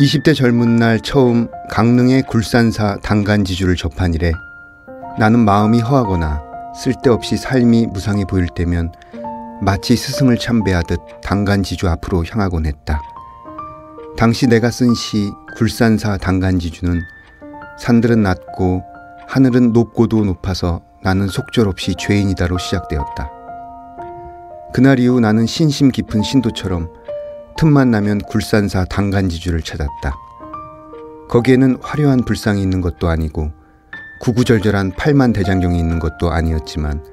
20대 젊은 날 처음 강릉의 굴산사 당간지주를 접한 이래 나는 마음이 허하거나 쓸데없이 삶이 무상해 보일 때면 마치 스승을 참배하듯 당간지주 앞으로 향하곤 했다. 당시 내가 쓴 시 굴산사 당간지주는 산들은 낮고 하늘은 높고도 높아서 나는 속절없이 죄인이다로 시작되었다. 그날 이후 나는 신심 깊은 신도처럼 틈만 나면 굴산사 당간지주를 찾았다. 거기에는 화려한 불상이 있는 것도 아니고 구구절절한 팔만대장경이 있는 것도 아니었지만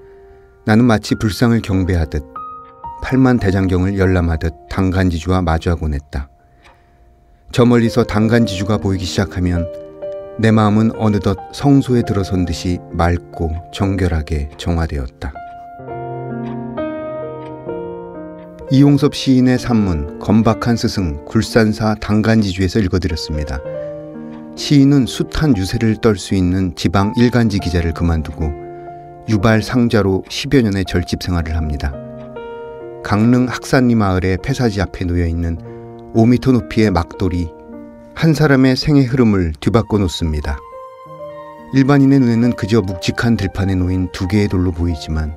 나는 마치 불상을 경배하듯 팔만대장경을 열람하듯 당간지주와 마주하곤 했다. 저 멀리서 당간지주가 보이기 시작하면 내 마음은 어느덧 성소에 들어선 듯이 맑고 정결하게 정화되었다. 이용섭 시인의 산문 건박한 스승 굴산사 당간지주에서 읽어드렸습니다. 시인은 숱한 유세를 떨 수 있는 지방 일간지 기자를 그만두고 유발 상자로 10여 년의 절집 생활을 합니다. 강릉 학산리 마을의 폐사지 앞에 놓여있는 5m 높이의 막돌이 한 사람의 생의 흐름을 뒤바꿔 놓습니다. 일반인의 눈에는 그저 묵직한 들판에 놓인 두 개의 돌로 보이지만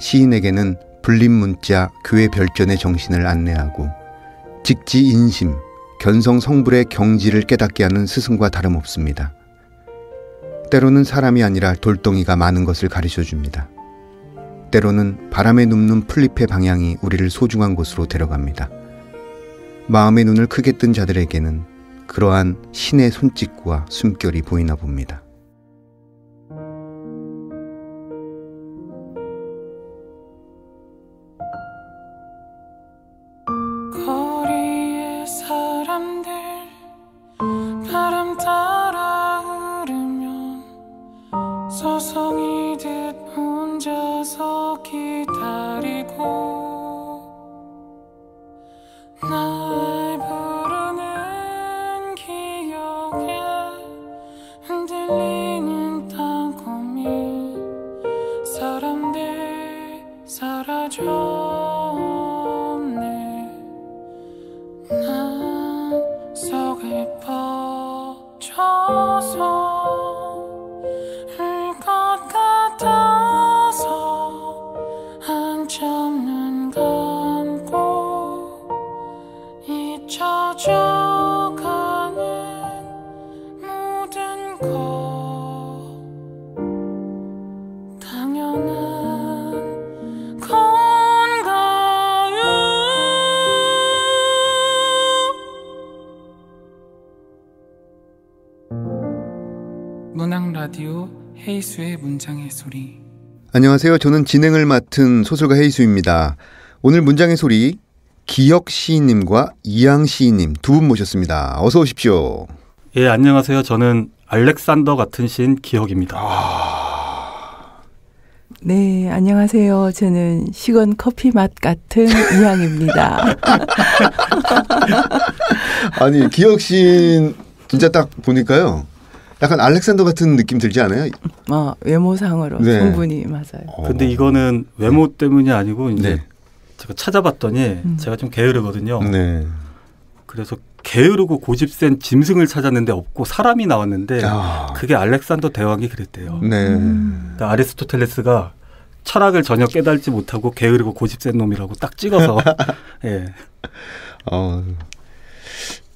시인에게는 불림문자 교회 별전의 정신을 안내하고 직지인심 견성 성불의 경지를 깨닫게 하는 스승과 다름없습니다. 때로는 사람이 아니라 돌덩이가 많은 것을 가르쳐줍니다. 때로는 바람에 눕는 풀잎의 방향이 우리를 소중한 곳으로 데려갑니다. 마음의 눈을 크게 뜬 자들에게는 그러한 신의 손짓과 숨결이 보이나 봅니다. 서성이듯 혼자서 기다리고 날 부르는 기억에 흔들리는 땅콩이 사람들 사라졌네. 난 속에 퍼져서 잊혀져가는 모든 것 당연한 건가요? 문학라디오 헤이수의 문장의 소리. 안녕하세요. 저는 진행을 맡은 소설가 헤이수입니다. 오늘 문장의 소리 기혁 시인님과 이양 시인님 두 분 모셨습니다. 어서 오십시오. 예, 안녕하세요. 저는 알렉산더 같은 시인 기혁입니다. 네, 안녕하세요. 저는 식은 커피 맛 같은 이양입니다. 아니, 기혁 시인 진짜 딱 보니까요. 약간 알렉산더 같은 느낌 들지 않아요? 외모상으로 네. 충분히 맞아요. 근데 이거는 외모 때문이 아니고 이제 네. 제가 찾아봤더니 제가 좀 게으르거든요. 네. 그래서 게으르고 고집센 짐승을 찾았는데 없고 사람이 나왔는데 그게 알렉산더 대왕이 그랬대요. 네. 그러니까 아리스토텔레스가 철학을 전혀 깨달지 못하고 게으르고 고집센 놈이라고 딱 찍어서 예.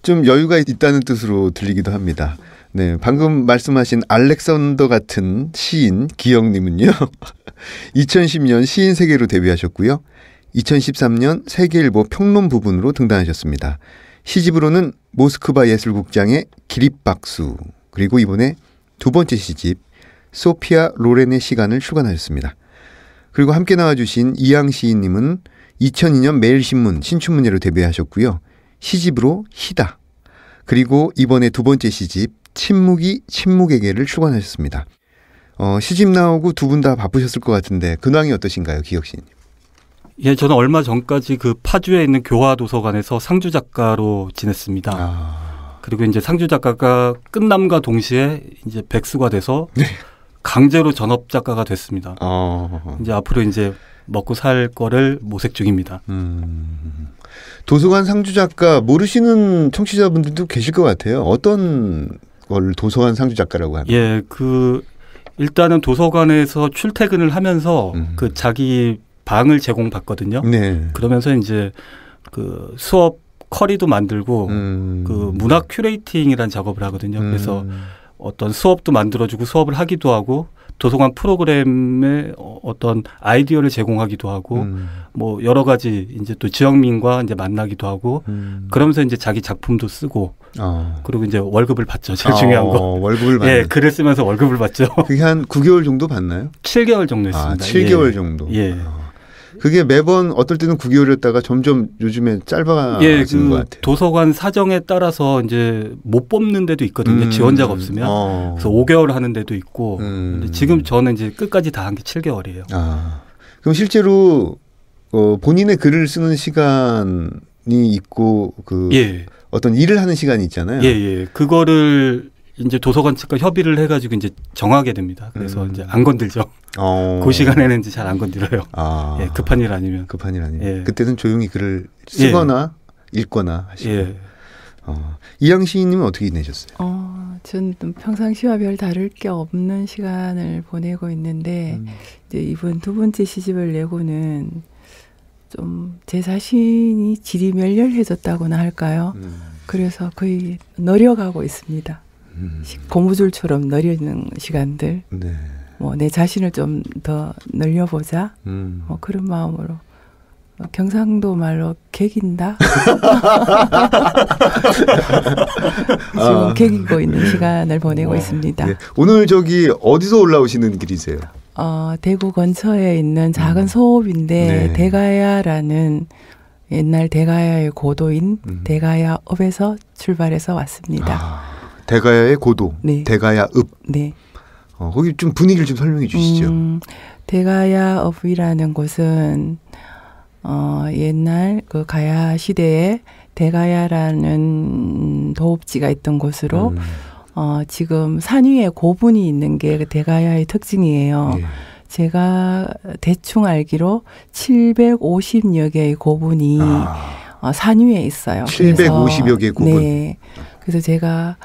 좀 여유가 있다는 뜻으로 들리기도 합니다. 네, 방금 말씀하신 알렉산더 같은 시인 기영님은요. 2010년 시인 세계로 데뷔하셨고요. 2013년 세계일보 평론 부분으로 등단하셨습니다. 시집으로는 모스크바 예술국장의 기립박수, 그리고 이번에 두 번째 시집 소피아 로렌의 시간을 출간하셨습니다. 그리고 함께 나와주신 이양 시인님은 2002년 매일신문 신춘문예로 데뷔하셨고요. 시집으로 희다, 그리고 이번에 두 번째 시집 침묵이 침묵에게를 출간하셨습니다. 시집 나오고 두 분 다 바쁘셨을 것 같은데 근황이 어떠신가요, 기혁 시인님? 예, 저는 얼마 전까지 그 파주에 있는 교화도서관에서 상주 작가로 지냈습니다. 그리고 이제 상주 작가가 끝남과 동시에 이제 백수가 돼서 네. 강제로 전업 작가가 됐습니다. 이제 앞으로 이제 먹고 살 거를 모색 중입니다. 도서관 상주 작가 모르시는 청취자분들도 계실 것 같아요. 어떤 걸 도서관 상주 작가라고 하나요? 예, 일단은 도서관에서 출퇴근을 하면서 그 자기 방을 제공받거든요. 네. 그러면서 이제 그 수업 커리도 만들고 그 문학 큐레이팅이라는 작업을 하거든요. 그래서 어떤 수업도 만들어주고 수업을 하기도 하고 도서관 프로그램에 어떤 아이디어를 제공하기도 하고 뭐 여러 가지 이제 또 지역민과 이제 만나기도 하고 그러면서 이제 자기 작품도 쓰고 그리고 이제 월급을 받죠. 제일 중요한 거. 월급을 받는. 예, 글을 쓰면서 월급을 받죠. 그게 한 9개월 정도 받나요? 7개월 정도 했습니다. 7개월 예. 정도. 예. 그게 매번 어떨 때는 9개월이었다가 점점 요즘에 짧아지는 것 같아요. 도서관 사정에 따라서 이제 못 뽑는 데도 있거든요. 지원자가 없으면. 그래서 5개월 하는 데도 있고. 근데 지금 저는 이제 끝까지 다 한 게 7개월이에요. 그럼 실제로 본인의 글을 쓰는 시간이 있고 예. 어떤 일을 하는 시간이 있잖아요. 예. 그거를 이제 도서관 측과 협의를 해가지고 이제 정하게 됩니다. 그래서 이제 안 건들죠. 그 시간에는 이제 잘 안 건드려요. 예, 급한 일 아니면. 예. 그때는 조용히 글을 쓰거나 읽거나 하시고. 예. 이양 시인님은 어떻게 지내셨어요? 저는 평상시와 별 다를 게 없는 시간을 보내고 있는데 이제 이번 두 번째 시집을 내고는 좀 제 자신이 질이 멸렬해졌다고나 할까요? 그래서 거의 너려가고 있습니다. 고무줄처럼 너리는 시간들. 네. 뭐 내 자신을 좀 더 늘려보자. 뭐 그런 마음으로 경상도 말로 개긴다. 지금 개기고 있는 시간을 보내고 있습니다. 네. 오늘 어디서 올라오시는 길이세요? 대구 근처에 있는 작은 소읍인데 네. 대가야라는 옛날 대가야의 고도인 대가야읍에서 출발해서 왔습니다. 대가야의 고도, 네. 대가야읍. 네. 거기 좀 분위기를 좀 설명해 주시죠. 대가야읍이라는 곳은 옛날 그 가야 시대에 대가야라는 도읍지가 있던 곳으로 지금 산 위에 고분이 있는 게 그 대가야의 특징이에요. 예. 제가 대충 알기로 750여 개의 고분이 산 위에 있어요. 750여 개의 고분. 네. 그래서 제가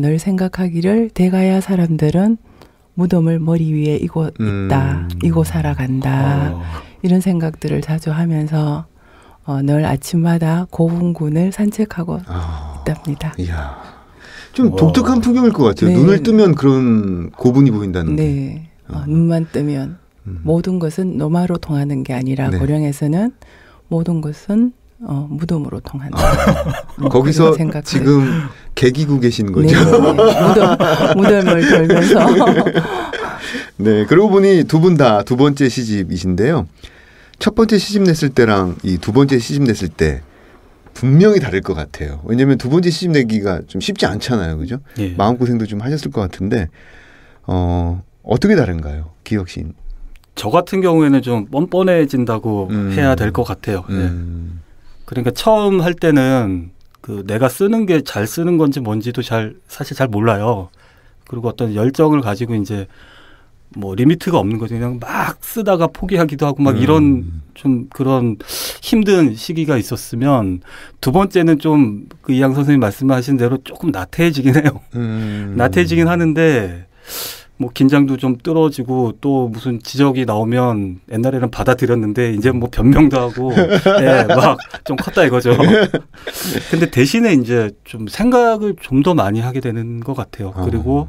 늘 생각하기를 대가야 사람들은 무덤을 머리 위에 이고 있다. 이고 살아간다. 이런 생각들을 자주 하면서 늘 아침마다 고분군을 산책하고 있답니다. 이야. 좀 독특한 풍경일 것 같아요. 네. 눈을 뜨면 그런 고분이 보인다는 게. 네. 눈만 뜨면 모든 것은 노마로 통하는 게 아니라 네. 고령에서는 모든 것은 무덤으로 통한다. 거기서 지금 개기고 계시는 거죠? 네. 무덤을 돌면서. 네. 그러고 보니 두 분 다 두 번째 시집이신데요. 첫 번째 시집 냈을 때랑 이 두 번째 시집 냈을 때 분명히 다를 것 같아요. 왜냐하면 두 번째 시집 내기가 좀 쉽지 않잖아요. 그죠? 예. 마음고생도 좀 하셨을 것 같은데 어떻게 다른가요? 기혁 씨. 저 같은 경우에는 좀 뻔뻔해진다고 해야 될 것 같아요. 네. 그러니까 처음 할 때는 내가 쓰는 게 잘 쓰는 건지 뭔지도 사실 잘 몰라요. 그리고 어떤 열정을 가지고 이제 뭐 리미트가 없는 거죠. 그냥 막 쓰다가 포기하기도 하고 막 이런 좀 그런 힘든 시기가 있었으면 두 번째는 좀 그 이양 선생님 말씀하신 대로 조금 나태해지긴 해요. 나태해지긴 하는데 뭐 긴장도 좀 떨어지고 또 무슨 지적이 나오면 옛날에는 받아들였는데 이제 뭐 변명도 하고 예, 막 좀 컸다 이거죠. 근데 대신에 이제 좀 생각을 좀 더 많이 하게 되는 것 같아요. 그리고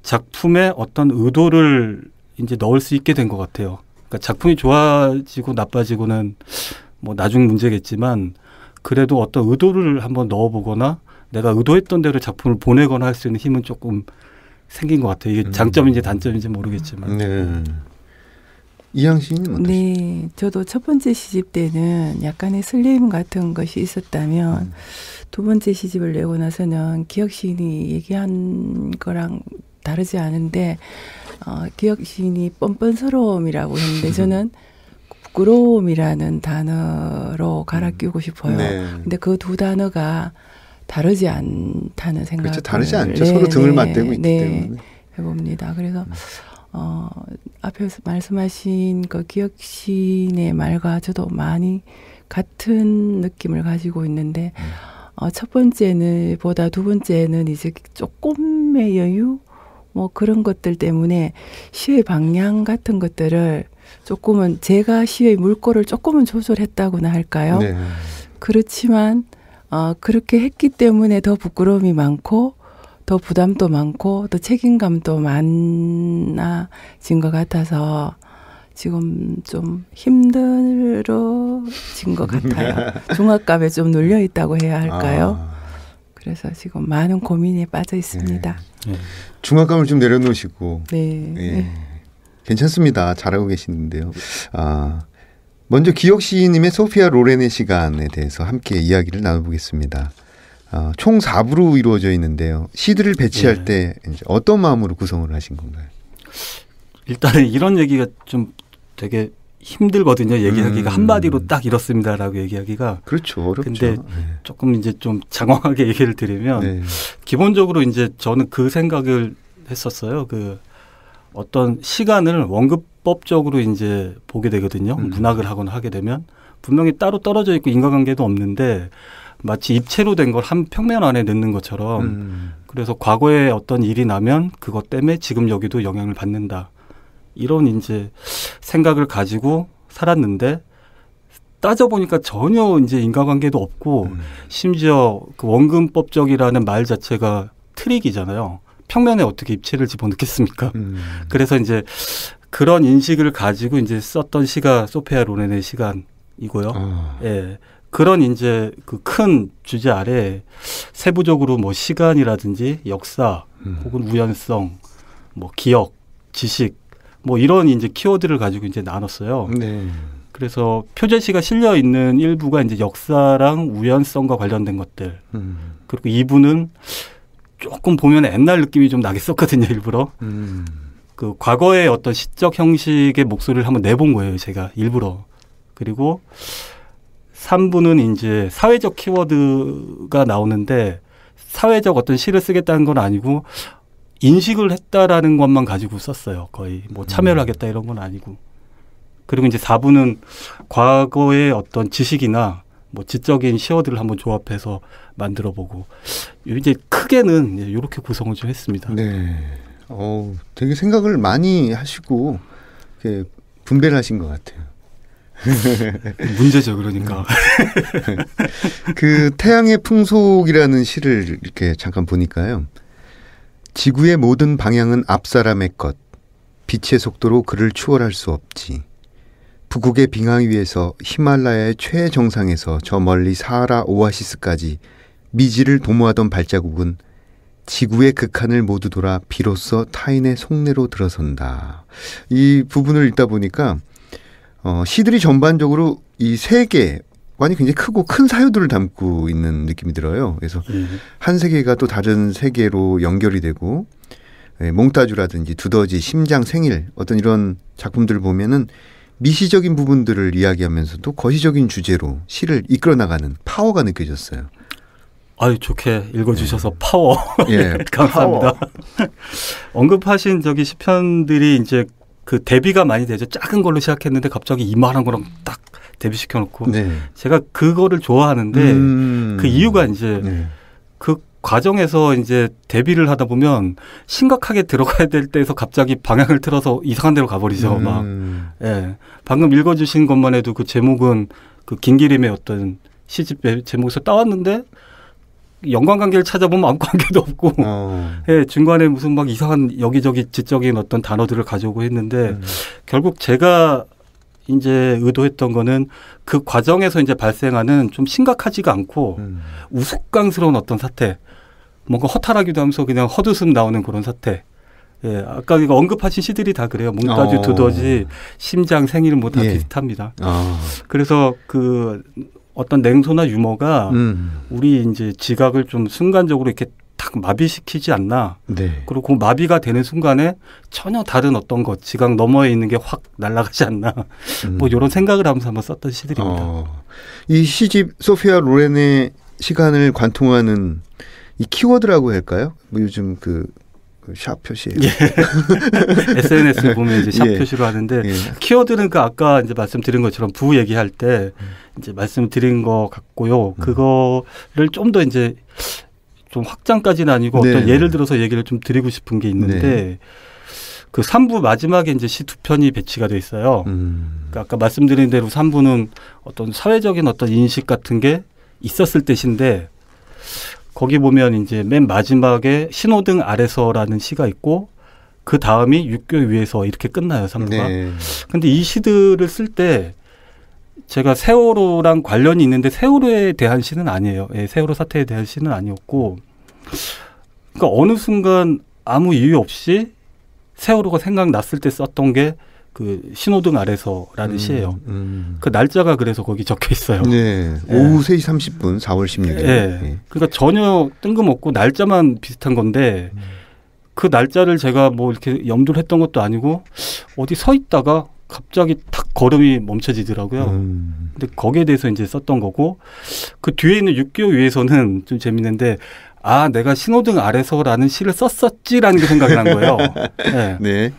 작품에 어떤 의도를 이제 넣을 수 있게 된 것 같아요. 그러니까 작품이 좋아지고 나빠지고는 뭐 나중 문제겠지만 그래도 어떤 의도를 한번 넣어보거나 내가 의도했던 대로 작품을 보내거나 할 수 있는 힘은 조금 생긴 것 같아요. 이게 장점인지 단점인지 모르겠지만. 네. 이양 씨는 어떠세요? 네. 저도 첫 번째 시집 때는 약간의 설렘 같은 것이 있었다면 두 번째 시집을 내고 나서는 기혁 시인이 얘기한 거랑 다르지 않은데 기혁 시인이 뻔뻔스러움이라고 했는데 저는 부끄러움이라는 단어로 갈아 끼우고 싶어요. 네. 근데 그 두 단어가 다르지 않다는 생각을. 그렇죠. 다르지 않죠. 서로 등을 맞대고 있기 때문에. 해봅니다. 그래서 앞에서 말씀하신 그 기억신의 말과 저도 많이 같은 느낌을 가지고 있는데 첫 번째는 보다 두 번째는 이제 조금의 여유 뭐 그런 것들 때문에 시의 방향 같은 것들을 조금은 제가 시의 물꼬를 조금은 조절했다고나 할까요? 네. 그렇지만 그렇게 했기 때문에 더 부끄러움이 많고 더 부담도 많고 더 책임감도 많아진 것 같아서 지금 좀 힘들어진 것 같아요. 중압감에 좀 눌려 있다고 해야 할까요? 그래서 지금 많은 고민에 빠져 있습니다. 네. 중압감을 좀 내려놓으시고. 네. 예. 괜찮습니다. 잘하고 계시는데요. 먼저 기억 시인님의 소피아 로렌의 시간에 대해서 함께 이야기를 나눠보겠습니다. 총 4부로 이루어져 있는데요. 시들을 배치할 때 이제 어떤 마음으로 구성을 하신 건가요? 일단은 이런 얘기가 좀 되게 힘들거든요. 얘기하기가 한마디로 딱 이렇습니다라고 얘기하기가. 그렇죠. 어렵죠. 근데 조금 이제 좀 장황하게 얘기를 드리면 기본적으로 이제 저는 그 생각을 했었어요. 그 어떤 시간을 원근법적으로 이제 보게 되거든요. 문학을 하거나 하게 되면 분명히 따로 떨어져 있고 인과관계도 없는데 마치 입체로 된 걸 한 평면 안에 넣는 것처럼 그래서 과거에 어떤 일이 나면 그것 때문에 지금 여기도 영향을 받는다. 이런 이제 생각을 가지고 살았는데 따져보니까 전혀 이제 인과관계도 없고 심지어 그 원근법적이라는 말 자체가 트릭이잖아요. 평면에 어떻게 입체를 집어넣겠습니까? 그래서 이제 그런 인식을 가지고 이제 썼던 시가 소피아 로렌의 시간이고요. 예. 그런 이제 그 큰 주제 아래 세부적으로 뭐 시간이라든지 역사 혹은 우연성, 뭐 기억, 지식 뭐 이런 이제 키워드를 가지고 이제 나눴어요. 네. 그래서 표제시가 실려 있는 일부가 이제 역사랑 우연성과 관련된 것들. 그리고 2부는 조금 보면 옛날 느낌이 좀 나게 썼거든요, 일부러. 그 과거의 어떤 시적 형식의 목소리를 한번 내본 거예요, 제가 일부러. 그리고 3부는 이제 사회적 키워드가 나오는데 사회적 어떤 시를 쓰겠다는 건 아니고 인식을 했다라는 것만 가지고 썼어요. 거의 뭐 참여를 하겠다 이런 건 아니고. 그리고 이제 4부는 과거의 어떤 지식이나 뭐 지적인 키워드를 한번 조합해서 만들어보고 이제 크게는 이렇게 구성을 좀 했습니다. 네. 되게 생각을 많이 하시고 이렇게 분배를 하신 것 같아요. 문제죠, 그러니까. 그 태양의 풍속이라는 시를 이렇게 잠깐 보니까요. 지구의 모든 방향은 앞사람의 것. 빛의 속도로 그를 추월할 수 없지. 북극의 빙하 위에서 히말라야의 최정상에서 저 멀리 사하라 오아시스까지 미지를 도모하던 발자국은 지구의 극한을 모두 돌아 비로소 타인의 속내로 들어선다. 이 부분을 읽다 보니까 시들이 전반적으로 이 세계관이 굉장히 크고 큰 사유들을 담고 있는 느낌이 들어요. 그래서 한 세계가 또 다른 세계로 연결이 되고 몽따주라든지 두더지, 심장, 생일 어떤 이런 작품들을 보면은 미시적인 부분들을 이야기하면서도 거시적인 주제로 시를 이끌어 나가는 파워가 느껴졌어요. 아유, 좋게 읽어주셔서 파워. 예, 감사합니다. 파워. 언급하신 저기 시편들이 이제 그 데뷔가 많이 되죠. 작은 걸로 시작했는데 갑자기 이만한 거랑 딱 데뷔시켜놓고. 네. 제가 그거를 좋아하는데 그 이유가 이제 그 과정에서 이제 데뷔를 하다 보면 심각하게 들어가야 될 때에서 갑자기 방향을 틀어서 이상한 데로 가버리죠. 막. 예. 방금 읽어주신 것만 해도 그 제목은 그 김기림의 어떤 시집의 제목에서 따왔는데 연관관계를 찾아보면 아무 관계도 없고, 예, 중간에 무슨 막 이상한 여기저기 지적인 어떤 단어들을 가져오고 했는데, 결국 제가 이제 의도했던 거는 그 과정에서 이제 발생하는 좀 심각하지가 않고, 우스꽝스러운 어떤 사태, 뭔가 허탈하기도 하면서 그냥 헛웃음 나오는 그런 사태. 예, 아까 이거 언급하신 시들이 다 그래요. 몽따주, 두더지, 심장, 생일 뭐 다 비슷합니다. 그래서 그, 어떤 냉소나 유머가 우리 이제 지각을 좀 순간적으로 이렇게 딱 마비시키지 않나. 네. 그리고 그 마비가 되는 순간에 전혀 다른 어떤 것, 지각 너머에 있는 게 확 날아가지 않나. 뭐 이런 생각을 하면서 한번 썼던 시들입니다. 이 시집 소피아 로렌의 시간을 관통하는 이 키워드라고 할까요? 뭐 요즘 그 샵 표시. 예. SNS에 보면 이제 샵 예. 표시로 하는데 예. 키워드는 그 아까 이제 말씀드린 것처럼 부 얘기할 때 이제 말씀드린 것 같고요. 그거를 좀 더 이제 좀 확장까지는 아니고 네. 어떤 예를 들어서 얘기를 좀 드리고 싶은 게 있는데 네. 그 3부 마지막에 이제 시 두 편이 배치가 돼 있어요. 그러니까 아까 말씀드린 대로 3부는 어떤 사회적인 어떤 인식 같은 게 있었을 때인데 거기 보면 이제 맨 마지막에 신호등 아래서라는 시가 있고 그 다음이 육교 위에서 이렇게 끝나요, 3부가. 네. 근데 이 시들을 쓸 때 제가 세월호랑 관련이 있는데 세월호에 대한 시는 아니에요. 예, 세월호 사태에 대한 시는 아니었고 그러니까 어느 순간 아무 이유 없이 세월호가 생각났을 때 썼던 게 그 신호등 아래서라는 시예요. 그 날짜가 그래서 거기 적혀 있어요. 네. 예. 오후 3시 30분 4월 16일. 예. 예. 그러니까 전혀 뜬금없고 날짜만 비슷한 건데 그 날짜를 제가 뭐 이렇게 염두를 했던 것도 아니고 어디 서 있다가 갑자기 탁 걸음이 멈춰지더라고요. 근데 거기에 대해서 이제 썼던 거고 그 뒤에 있는 육교 위에서는 좀 재밌는데 아 내가 신호등 아래서라는 시를 썼었지라는 게 생각이 난 거예요. 네. 네.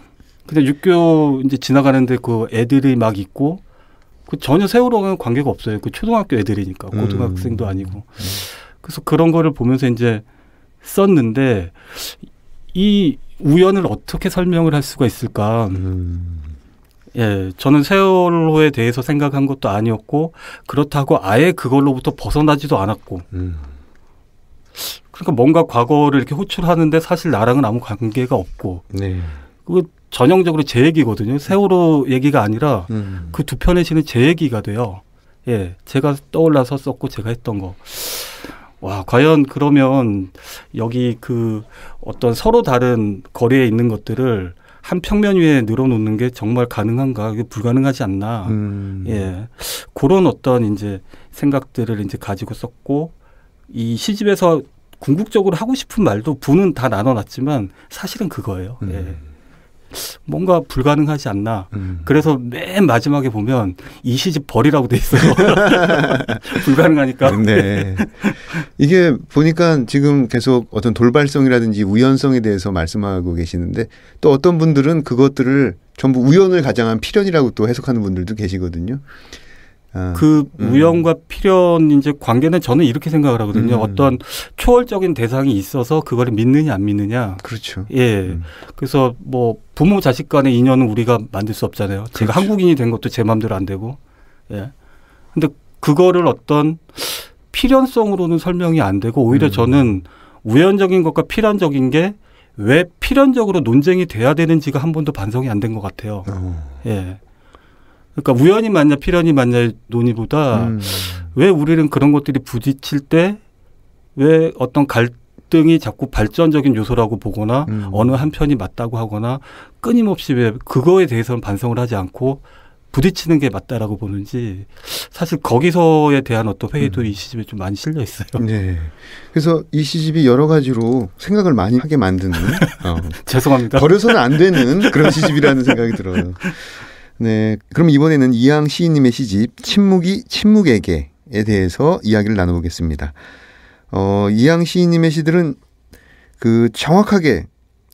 근데 육교 이제 지나가는데 그 애들이 막 있고 그 전혀 세월호와는 관계가 없어요. 그 초등학교 애들이니까 고등학생도 아니고. 그래서 그런 거를 보면서 이제 썼는데 이 우연을 어떻게 설명을 할 수가 있을까? 예, 저는 세월호에 대해서 생각한 것도 아니었고 그렇다고 아예 그걸로부터 벗어나지도 않았고. 그러니까 뭔가 과거를 이렇게 호출하는데 사실 나랑은 아무 관계가 없고. 네. 그 전형적으로 제 얘기거든요. 세월호 얘기가 아니라 그 두 편의 시는 제 얘기가 돼요. 예, 제가 떠올라서 썼고 제가 했던 거. 와, 과연 그러면 여기 그 어떤 서로 다른 거리에 있는 것들을 한 평면 위에 늘어놓는 게 정말 가능한가? 이게 불가능하지 않나? 예, 그런 어떤 이제 생각들을 이제 가지고 썼고 이 시집에서 궁극적으로 하고 싶은 말도 부는 다 나눠놨지만 사실은 그거예요. 예. 뭔가 불가능하지 않나. 그래서 맨 마지막에 보면 이 시집 버리라고 돼 있어요. 불가능하니까. 네. 이게 보니까 지금 계속 어떤 돌발성이라든지 우연성에 대해서 말씀하고 계시는데 또 어떤 분들은 그것들을 전부 우연을 가장한 필연이라고 또 해석하는 분들도 계시거든요. 그 우연과 필연 이제 관계는 저는 이렇게 생각을 하거든요. 어떤 초월적인 대상이 있어서 그걸 믿느냐 안 믿느냐. 그렇죠. 예. 그래서 뭐 부모 자식 간의 인연은 우리가 만들 수 없잖아요. 그렇죠. 제가 한국인이 된 것도 제 마음대로 안 되고. 예. 근데 그거를 어떤 필연성으로는 설명이 안 되고 오히려 저는 우연적인 것과 필연적인 게 왜 필연적으로 논쟁이 돼야 되는지가 한 번도 반성이 안 된 것 같아요. 예. 그러니까 우연이 맞냐 필연이 맞냐의 논의보다 왜 우리는 그런 것들이 부딪힐 때 왜 어떤 갈등이 자꾸 발전적인 요소라고 보거나 어느 한편이 맞다고 하거나 끊임없이 왜 그거에 대해서는 반성을 하지 않고 부딪히는 게 맞다라고 보는지 사실 거기서에 대한 어떤 회의도 이 시집에 좀 많이 실려 있어요. 네. 그래서 이 시집이 여러 가지로 생각을 많이 하게 만드는 죄송합니다. 버려서는 안 되는 그런 시집이라는 생각이 들어요. 네, 그럼 이번에는 이항 시인님의 시집 침묵이 침묵에게에 대해서 이야기를 나눠보겠습니다. 이항 시인님의 시들은 그 정확하게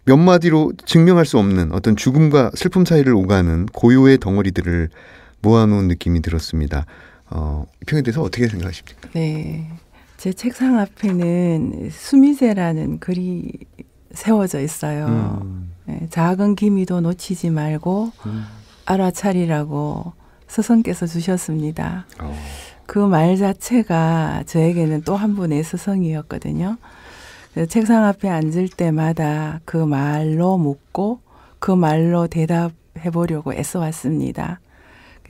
몇 마디로 증명할 수 없는 어떤 죽음과 슬픔 사이를 오가는 고요의 덩어리들을 모아놓은 느낌이 들었습니다. 이 평에 대해서 어떻게 생각하십니까? 네, 제 책상 앞에는 수미제라는 글이 세워져 있어요. 네, 작은 기미도 놓치지 말고 알아차리라고 스승께서 주셨습니다. 그 말 자체가 저에게는 또 한 분의 스승이었거든요. 그래서 책상 앞에 앉을 때마다 그 말로 묻고 그 말로 대답해 보려고 애써왔습니다.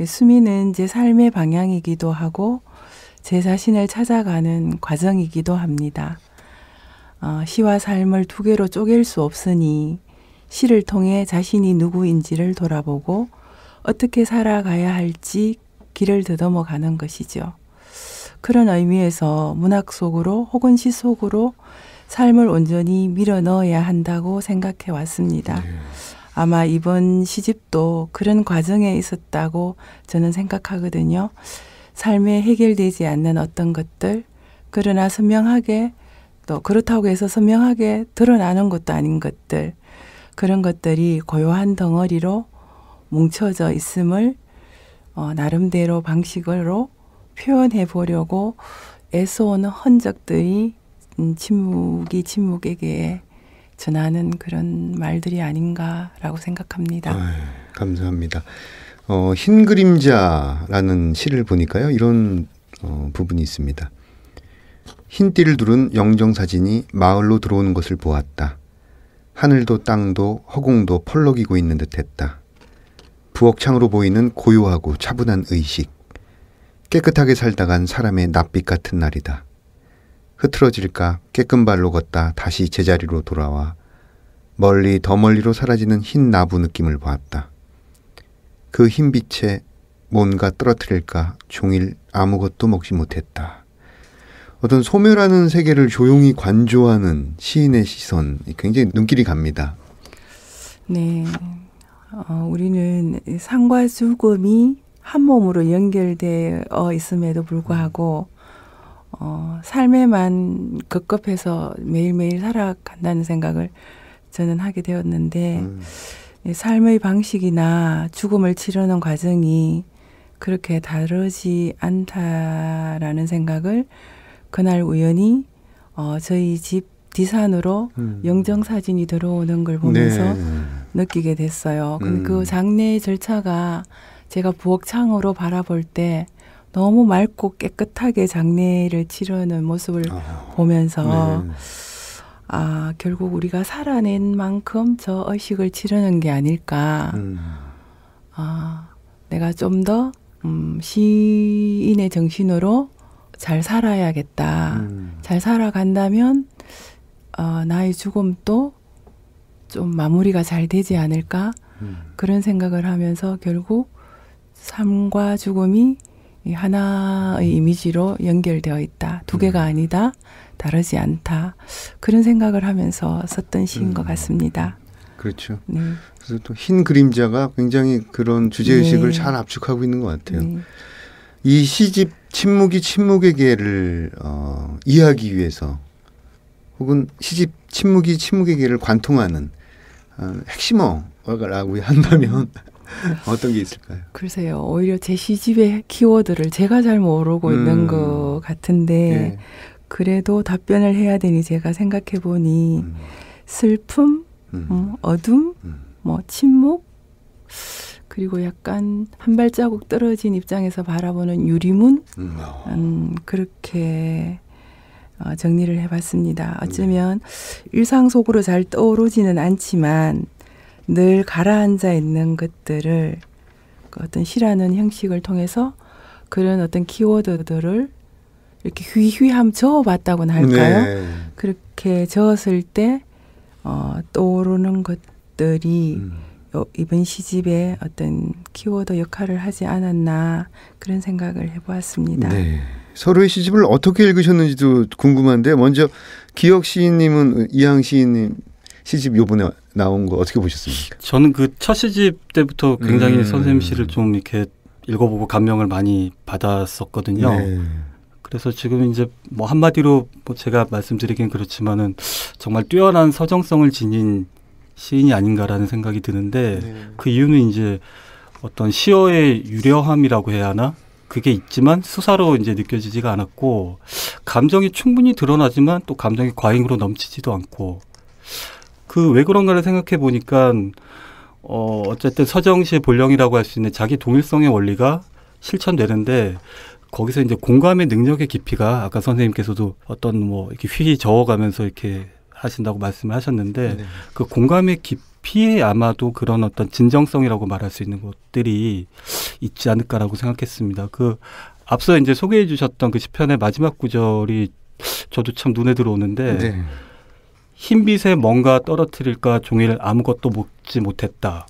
수미는 제 삶의 방향이기도 하고 제 자신을 찾아가는 과정이기도 합니다. 시와 삶을 두 개로 쪼갤 수 없으니 시를 통해 자신이 누구인지를 돌아보고 어떻게 살아가야 할지 길을 더듬어 가는 것이죠. 그런 의미에서 문학 속으로 혹은 시 속으로 삶을 온전히 밀어 넣어야 한다고 생각해 왔습니다. 아마 이번 시집도 그런 과정에 있었다고 저는 생각하거든요. 삶에 해결되지 않는 어떤 것들, 그러나 선명하게 또 그렇다고 해서 선명하게 드러나는 것도 아닌 것들, 그런 것들이 고요한 덩어리로 뭉쳐져 있음을 나름대로 방식으로 표현해 보려고 애써오는 흔적들이 침묵에게 전하는 그런 말들이 아닌가라고 생각합니다. 감사합니다. 흰 그림자라는 시를 보니까요. 이런 부분이 있습니다. 흰띠를 두른 영정사진이 마을로 들어오는 것을 보았다. 하늘도 땅도 허공도 펄럭이고 있는 듯했다. 부엌창으로 보이는 고요하고 차분한 의식. 깨끗하게 살다간 사람의 낯빛 같은 날이다. 흐트러질까 깨끗 발로 걷다 다시 제자리로 돌아와 멀리 더 멀리로 사라지는 흰 나부 느낌을 보았다. 그 흰빛에 뭔가 떨어뜨릴까 종일 아무것도 먹지 못했다. 어떤 소멸하는 세계를 조용히 관조하는 시인의 시선, 굉장히 눈길이 갑니다. 네, 우리는 삶과 죽음이 한 몸으로 연결되어 있음에도 불구하고 삶에만 급급해서 매일매일 살아간다는 생각을 저는 하게 되었는데 삶의 방식이나 죽음을 치르는 과정이 그렇게 다르지 않다라는 생각을 그날 우연히 저희 집 뒤산으로 영정사진이 들어오는 걸 보면서 느끼게 됐어요. 그 장례 절차가 제가 부엌창으로 바라볼 때 너무 맑고 깨끗하게 장례를 치르는 모습을 보면서 결국 우리가 살아낸 만큼 저 의식을 치르는 게 아닐까. 내가 좀 더 시인의 정신으로 잘 살아야겠다. 잘 살아간다면 나의 죽음도 좀 마무리가 잘 되지 않을까. 그런 생각을 하면서 결국 삶과 죽음이 하나의 이미지로 연결되어 있다. 두 개가 아니다. 다르지 않다. 그런 생각을 하면서 썼던 시인 것 같습니다. 그렇죠. 네. 그래서 또 흰 그림자가 굉장히 그런 주제의식을 잘 압축하고 있는 것 같아요. 이 시집 침묵이 침묵에게를 이해하기 위해서 혹은 시집 침묵이 침묵에게를 관통하는 핵심어라고 한다면 어떤 게 있을까요? 글쎄요. 오히려 제 시집의 키워드를 제가 잘 모르고 있는 것 같은데 그래도 답변을 해야 되니 제가 생각해 보니 슬픔, 어둠, 침묵, 그리고 약간 한 발자국 떨어진 입장에서 바라보는 유리문, 그렇게 정리를 해봤습니다. 어쩌면 일상 속으로 잘 떠오르지는 않지만 늘 가라앉아 있는 것들을 어떤 시라는 형식을 통해서 그런 어떤 키워드들을 이렇게 휘휘함 저어봤다고나 할까요? 네. 그렇게 저었을 때 떠오르는 것들이 이번 시집에 어떤 키워드 역할을 하지 않았나 그런 생각을 해보았습니다. 네. 서로의 시집을 어떻게 읽으셨는지도 궁금한데 먼저 기억 시인님은 이항 시인님 시집 요번에 나온 거 어떻게 보셨습니까? 저는 그 첫 시집 때부터 굉장히 선생님 시를 좀 이렇게 읽어보고 감명을 많이 받았었거든요. 네. 그래서 지금 이제 뭐 한마디로 뭐 제가 말씀드리긴 그렇지만은 정말 뛰어난 서정성을 지닌 시인이 아닌가라는 생각이 드는데 그 이유는 이제 어떤 시어의 유려함이라고 해야 하나? 그게 있지만 수사로 이제 느껴지지가 않았고 감정이 충분히 드러나지만 또 감정이 과잉으로 넘치지도 않고 그 왜 그런가를 생각해 보니까 어쨌든 서정시의 본령이라고 할 수 있는 자기 동일성의 원리가 실천되는데 거기서 이제 공감의 능력의 깊이가 아까 선생님께서도 어떤 뭐 이렇게 휘휘 저어가면서 이렇게 하신다고 말씀을 하셨는데 그 공감의 깊이에 아마도 그런 어떤 진정성이라고 말할 수 있는 것들이 있지 않을까라고 생각했습니다. 그 앞서 이제 소개해 주셨던 그 시편의 마지막 구절이 저도 참 눈에 들어오는데 흰빛에 뭔가 떨어뜨릴까 종일 아무것도 먹지 못했다.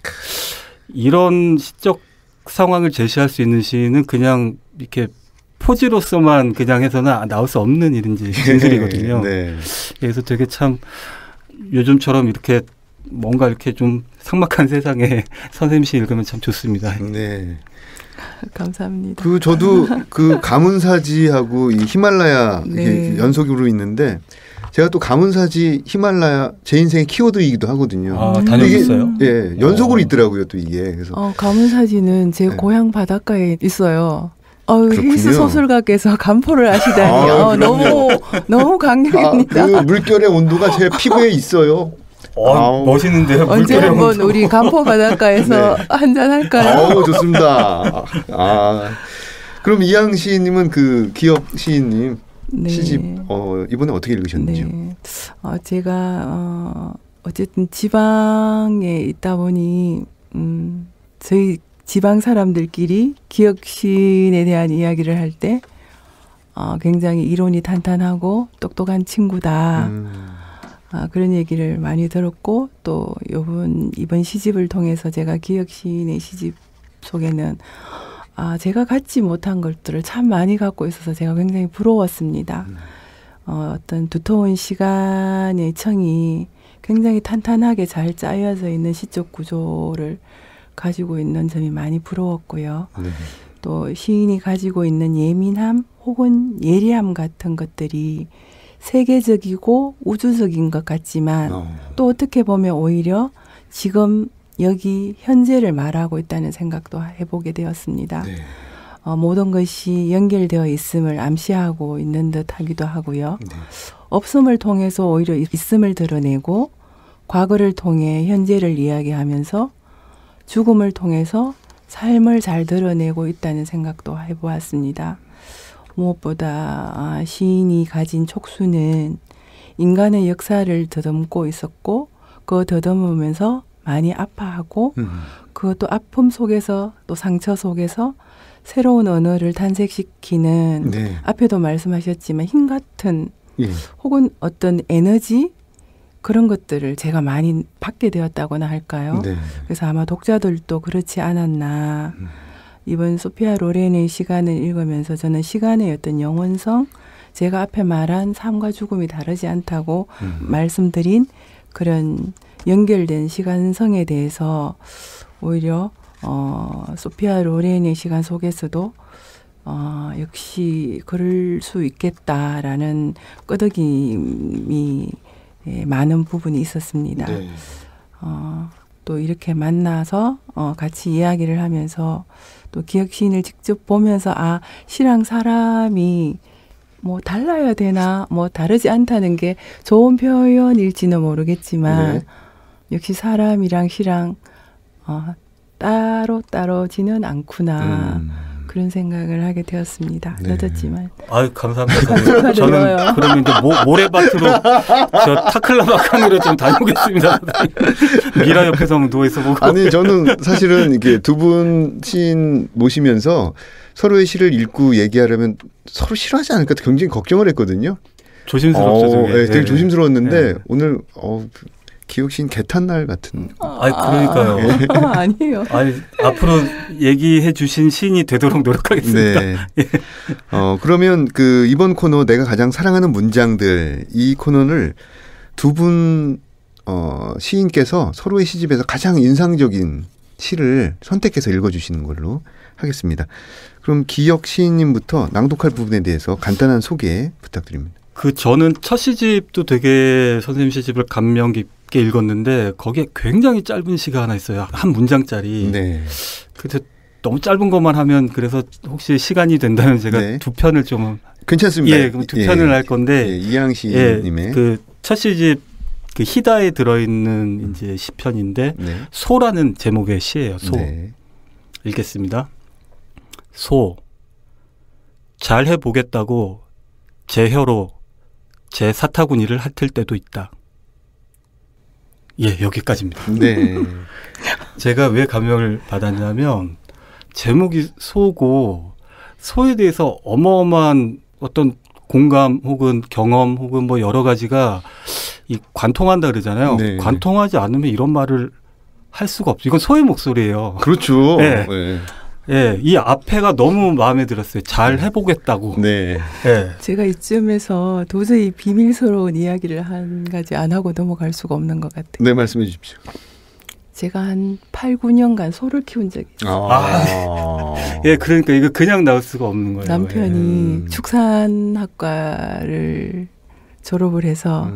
이런 시적 상황을 제시할 수 있는 시는 그냥 이렇게 포지로서만 그냥 해서는 나올 수 없는 일인지 진술이거든요. 그래서 되게 참 요즘처럼 이렇게 뭔가 이렇게 좀 삭막한 세상에 선생님 시 읽으면 참 좋습니다. 네. 감사합니다. 저도 그 가문사지하고 이 히말라야 연속으로 있는데 제가 또 가문사지 히말라야 제 인생의 키워드이기도 하거든요. 아, 다녀오셨어요? 예, 연속으로 있더라고요, 또 이게. 그래서 가문사지는 제 네. 고향 바닷가에 있어요. 그렇군요. 힐스 소설가께서 간포를 하시다니 너무 감격입니다. 그 물결의 온도가 제 피부에 있어요. 아우. 멋있는데요. 언제 물결의 한번 온도. 우리 간포 바닷가에서 네. 한잔 할까요? 좋습니다. 그럼 이양 시인님은 그 기억 시인님 네. 시집 이번에 어떻게 읽으셨는지요? 네. 제가 어쨌든 지방에 있다 보니 저희 지방 사람들끼리 기억신에 대한 이야기를 할 때 굉장히 이론이 탄탄하고 똑똑한 친구다. 그런 얘기를 많이 들었고 또 이번 시집을 통해서 제가 기억신의 시집 속에는 제가 갖지 못한 것들을 참 많이 갖고 있어서 제가 굉장히 부러웠습니다. 어떤 두터운 시간의 청이 굉장히 탄탄하게 잘 짜여져 있는 시적 구조를 가지고 있는 점이 많이 부러웠고요. 네. 또 시인이 가지고 있는 예민함 혹은 예리함 같은 것들이 세계적이고 우주적인 것 같지만 또 어떻게 보면 오히려 지금 여기 현재를 말하고 있다는 생각도 해보게 되었습니다. 네. 모든 것이 연결되어 있음을 암시하고 있는 듯 하기도 하고요. 네. 없음을 통해서 오히려 있음을 드러내고 과거를 통해 현재를 이야기하면서 죽음을 통해서 삶을 잘 드러내고 있다는 생각도 해보았습니다. 무엇보다 시인이 가진 촉수는 인간의 역사를 더듬고 있었고 그 더듬으면서 많이 아파하고 그것도 아픔 속에서 또 상처 속에서 새로운 언어를 탄생시키는 네. 앞에도 말씀하셨지만 힘 같은 예. 혹은 어떤 에너지 그런 것들을 제가 많이 받게 되었다고나 할까요? 네. 그래서 아마 독자들도 그렇지 않았나. 이번 소피아 로렌의 시간을 읽으면서 저는 시간의 어떤 영원성, 제가 앞에 말한 삶과 죽음이 다르지 않다고 말씀드린 그런 연결된 시간성에 대해서 오히려 소피아 로렌의 시간 속에서도 역시 그럴 수 있겠다라는 끄덕임이 많은 부분이 있었습니다. 네. 또 이렇게 만나서 같이 이야기를 하면서 또 기억시인을 직접 보면서 시랑 사람이 뭐 달라야 되나 뭐 다르지 않다는 게 좋은 표현일지는 모르겠지만 네. 역시 사람이랑 시랑 따로 따로지는 않구나 그런 생각을 하게 되었습니다. 네. 늦었지만. 아유 감사합니다. 저는 그러면 이제 모래밭으로 저 타클라마칸으로 좀 다녀오겠습니다. 미라 옆에서 누워 있어 보고. 아니 저는 사실은 이게 두 분 시인 모시면서 서로의 시를 읽고 얘기하려면 서로 싫어하지 않을까 굉장히 걱정을 했거든요. 조심스럽죠. 네, 되게 조심스러웠는데 네. 오늘 기억신 개탄날 같은. 그러니까요. 아니에요. 아니 앞으로 얘기해 주신 시인이 되도록 노력하겠습니다. 네. 그러면 그 이번 코너 내가 가장 사랑하는 문장들 이 코너를 두 분 시인께서 서로의 시집에서 가장 인상적인 시를 선택해서 읽어주시는 걸로 하겠습니다. 그럼 기억 시인님부터 낭독할 부분에 대해서 간단한 소개 부탁드립니다. 저는 첫 시집도 되게 선생님 시집을 감명 깊게 읽었는데 거기에 굉장히 짧은 시가 하나 있어요. 한 문장짜리. 네. 그래서 너무 짧은 것만 하면 그래서 혹시 시간이 된다면 제가 네. 두 편을 좀 괜찮습니다. 그럼 두 편을 할 건데 이양 시인님의 그 첫 시집 그 히다에 들어있는 이제 시편인데 네. 소라는 제목의 시예요. 소. 네. 읽겠습니다. 소. 잘 해보겠다고 제 혀로 제 사타구니를 핥을 때도 있다. 예, 여기까지입니다. 네. 제가 왜 감명을 받았냐면 제목이 소고 소에 대해서 어마어마한 어떤 공감 혹은 경험 혹은 뭐 여러 가지가 이 관통한다 그러잖아요. 네. 관통하지 않으면 이런 말을 할 수가 없죠. 이건 소의 목소리예요. 그렇죠. 네. 네. 예, 이 앞에가 너무 마음에 들었어요. 잘 해보겠다고. 네. 예. 제가 이쯤에서 도저히 비밀스러운 이야기를 한 가지 안 하고 넘어갈 수가 없는 것 같아요. 네, 말씀해 주십시오. 제가 한 8, 9년간 소를 키운 적이 있어요. 예, 그러니까 이거 그냥 나올 수가 없는 거예요. 남편이 축산학과를 졸업을 해서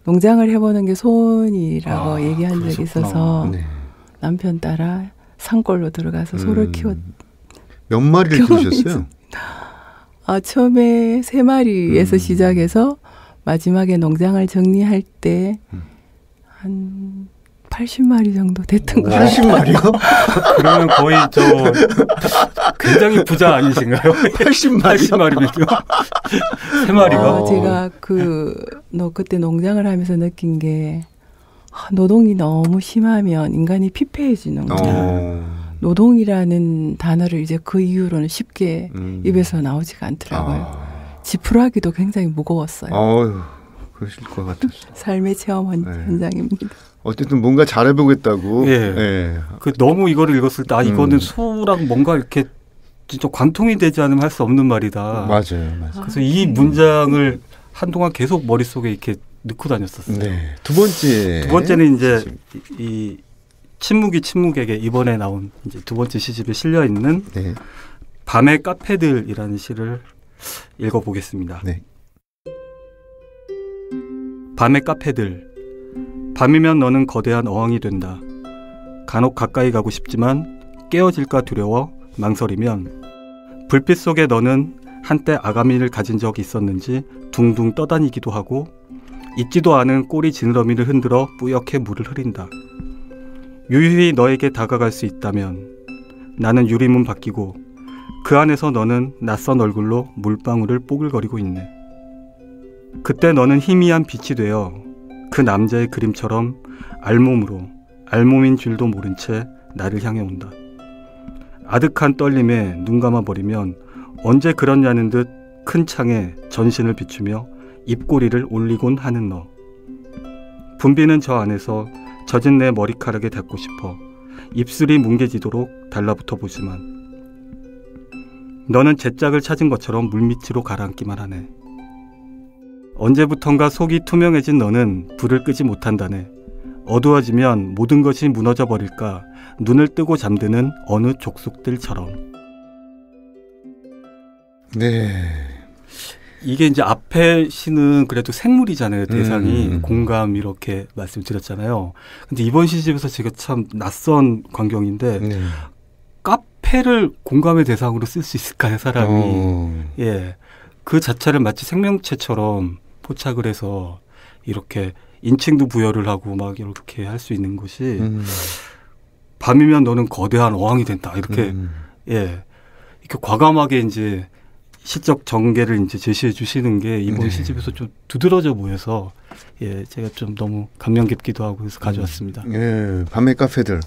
농장을 해보는 게 소원이라고 얘기한 적이 있어서 네. 남편 따라 산골로 들어가서 소를 몇 마리를 키우셨어요? 처음에 3마리에서 시작해서 마지막에 농장을 정리할 때 한 80마리 정도 됐던 것 같아요. 80마리요? 그러면 거의 굉장히 부자 아니신가요? 80마리면요? 3마리가? 제가 그때 농장을 하면서 느낀 게 노동이 너무 심하면 인간이 피폐해지는 거예요. 노동이라는 단어를 이제 그 이후로는 쉽게 입에서 나오지가 않더라고요. 지푸라기도 굉장히 무거웠어요. 그러실 것 같았어요. 삶의 체험 현장입니다. 어쨌든 뭔가 잘해보겠다고. 예. 너무 이거를 읽었을 때 이거는 수랑 뭔가 이렇게 진짜 관통이 되지 않으면 할 수 없는 말이다. 맞아요. 그래서 이 문장을 한동안 계속 머릿속에 이렇게 넣고 다녔었어요. 네. 두 번째는 이제 이 침묵에게 이번에 나온 이제 두 번째 시집에 실려 있는 네. 밤의 카페들이라는 시를 읽어보겠습니다. 네. 밤의 카페들. 밤이면 너는 거대한 어항이 된다. 간혹 가까이 가고 싶지만 깨어질까 두려워 망설이면 불빛 속에 너는 한때 아가미를 가진 적이 있었는지 둥둥 떠다니기도 하고 잊지도 않은 꼬리 지느러미를 흔들어 뿌옇게 물을 흐린다. 유유히 너에게 다가갈 수 있다면 나는 유리문 바뀌고 그 안에서 너는 낯선 얼굴로 물방울을 뽀글거리고 있네. 그때 너는 희미한 빛이 되어 그 남자의 그림처럼 알몸인 줄도 모른 채 나를 향해 온다. 아득한 떨림에 눈 감아버리면 언제 그렇냐는 듯 큰 창에 전신을 비추며 입꼬리를 올리곤 하는 너. 분비는 저 안에서 젖은 내 머리카락에 닿고 싶어 입술이 뭉개지도록 달라붙어 보지만 너는 제 짝을 찾은 것처럼 물밑으로 가라앉기만 하네. 언제부턴가 속이 투명해진 너는 불을 끄지 못한다네. 어두워지면 모든 것이 무너져 버릴까 눈을 뜨고 잠드는 어느 족속들처럼. 네. 이게 이제 앞에 시는 그래도 생물이잖아요. 대상이 공감 이렇게 말씀드렸잖아요. 근데 이번 시집에서 제가 참 낯선 광경인데 카페를 공감의 대상으로 쓸 수 있을까요, 사람이? 예, 그 자체를 마치 생명체처럼 포착을 해서 이렇게 인칭도 부여를 하고 막 이렇게 할 수 있는 것이 밤이면 너는 거대한 어항이 된다. 이렇게 예, 이렇게 과감하게 이제 시적 전개를 이제 제시해 주시는 게 이번 시집에서 좀 두드러져 보여서 예, 제가 좀 너무 감명 깊기도 하고 해서 가져왔습니다. 예, 밤의 카페들.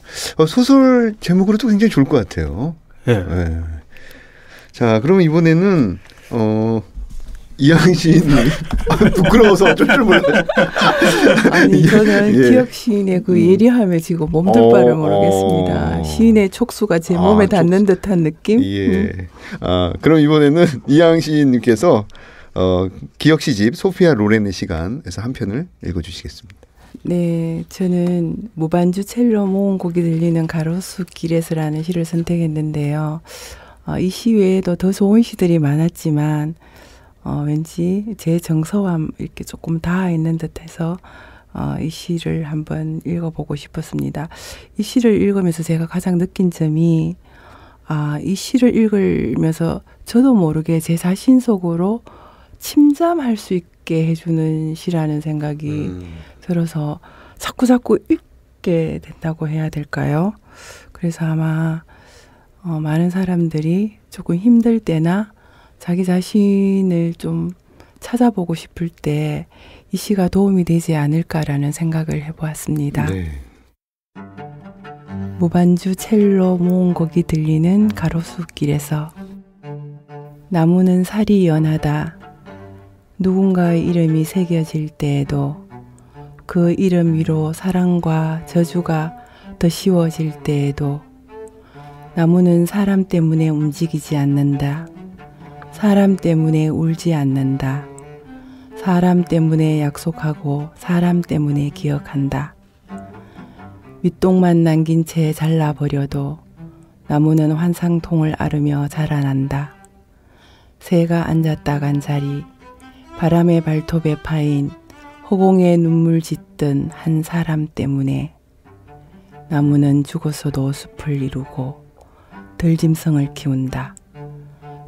소설 제목으로도 굉장히 좋을 것 같아요. 예. 예. 자, 그럼 이번에는 이항신이 부끄러워서 어쩔 줄 몰라요. 아니, 저는 기억 시인의 그 예리함에 지금 몸둘 바를 모르겠습니다. 시인의 촉수가 제 몸에 닿는 듯한 느낌? 예. 그럼 이번에는 이항신님께서 기억 시집 소피아 로렌의 시간에서 한 편을 읽어주시겠습니다. 네, 저는 무반주 첼로 모음곡이 들리는 가로수 길에서라는 시를 선택했는데요. 이 시 외에도 더 좋은 시들이 많았지만 왠지 제 정서와 이렇게 조금 닿아 있는 듯해서 이 시를 한번 읽어보고 싶었습니다. 이 시를 읽으면서 제가 가장 느낀 점이 이 시를 읽으면서 저도 모르게 제 자신 속으로 침잠할 수 있게 해주는 시라는 생각이 들어서 자꾸 읽게 된다고 해야 될까요? 그래서 아마 많은 사람들이 조금 힘들 때나 자기 자신을 좀 찾아보고 싶을 때 이 시가 도움이 되지 않을까라는 생각을 해보았습니다. 네. 무반주 첼로 모음곡이 들리는 가로수길에서 나무는 살이 연하다. 누군가의 이름이 새겨질 때에도 그 이름 위로 사랑과 저주가 더 쉬워질 때에도 나무는 사람 때문에 움직이지 않는다. 사람 때문에 울지 않는다. 사람 때문에 약속하고 사람 때문에 기억한다. 밑동만 남긴 채 잘라버려도 나무는 환상통을 앓으며 자라난다. 새가 앉았다 간 자리, 바람의 발톱에 파인 허공에 눈물 짓던 한 사람 때문에 나무는 죽어서도 숲을 이루고 들짐승을 키운다.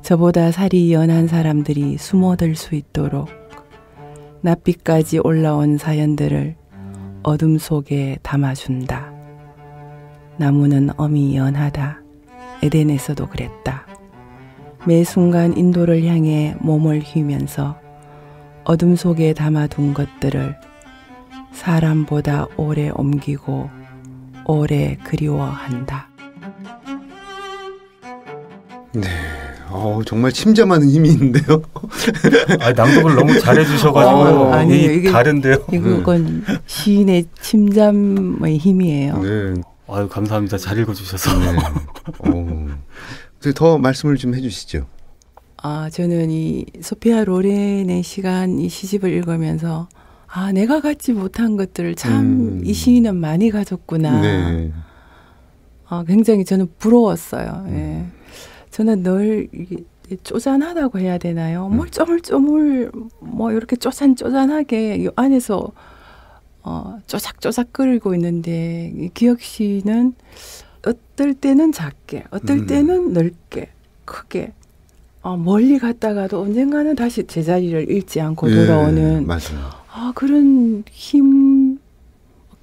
저보다 살이 연한 사람들이 숨어들 수 있도록 낯빛까지 올라온 사연들을 어둠 속에 담아준다. 나무는 엄이 연하다. 에덴에서도 그랬다. 매 순간 인도를 향해 몸을 휘면서 어둠 속에 담아둔 것들을 사람보다 오래 옮기고 오래 그리워한다. 네. 정말 침잠하는 힘이 있는데요. 낭독을 너무 잘해주셔가지고 아니에요. 이게 다른데요. 이건 시인의 침잠의 힘이에요. 네. 아유 감사합니다. 잘 읽어주셔서. 네. 더 말씀을 좀 해주시죠. 저는 이 소피아 로렌의 시간 이 시집을 읽으면서 내가 갖지 못한 것들을 참 이 시인은 많이 가졌구나. 네. 굉장히 저는 부러웠어요. 예. 저는 늘 쪼잔하다고 해야 되나요? 뭘 쪼물쪼물 이렇게 쪼잔쪼잔하게 이 안에서 쪼작쪼작 끓이고 있는데 이 기억시는 어떨 때는 작게, 어떨 때는 넓게, 크게 멀리 갔다가도 언젠가는 다시 제자리를 잃지 않고 돌아오는 그런 힘,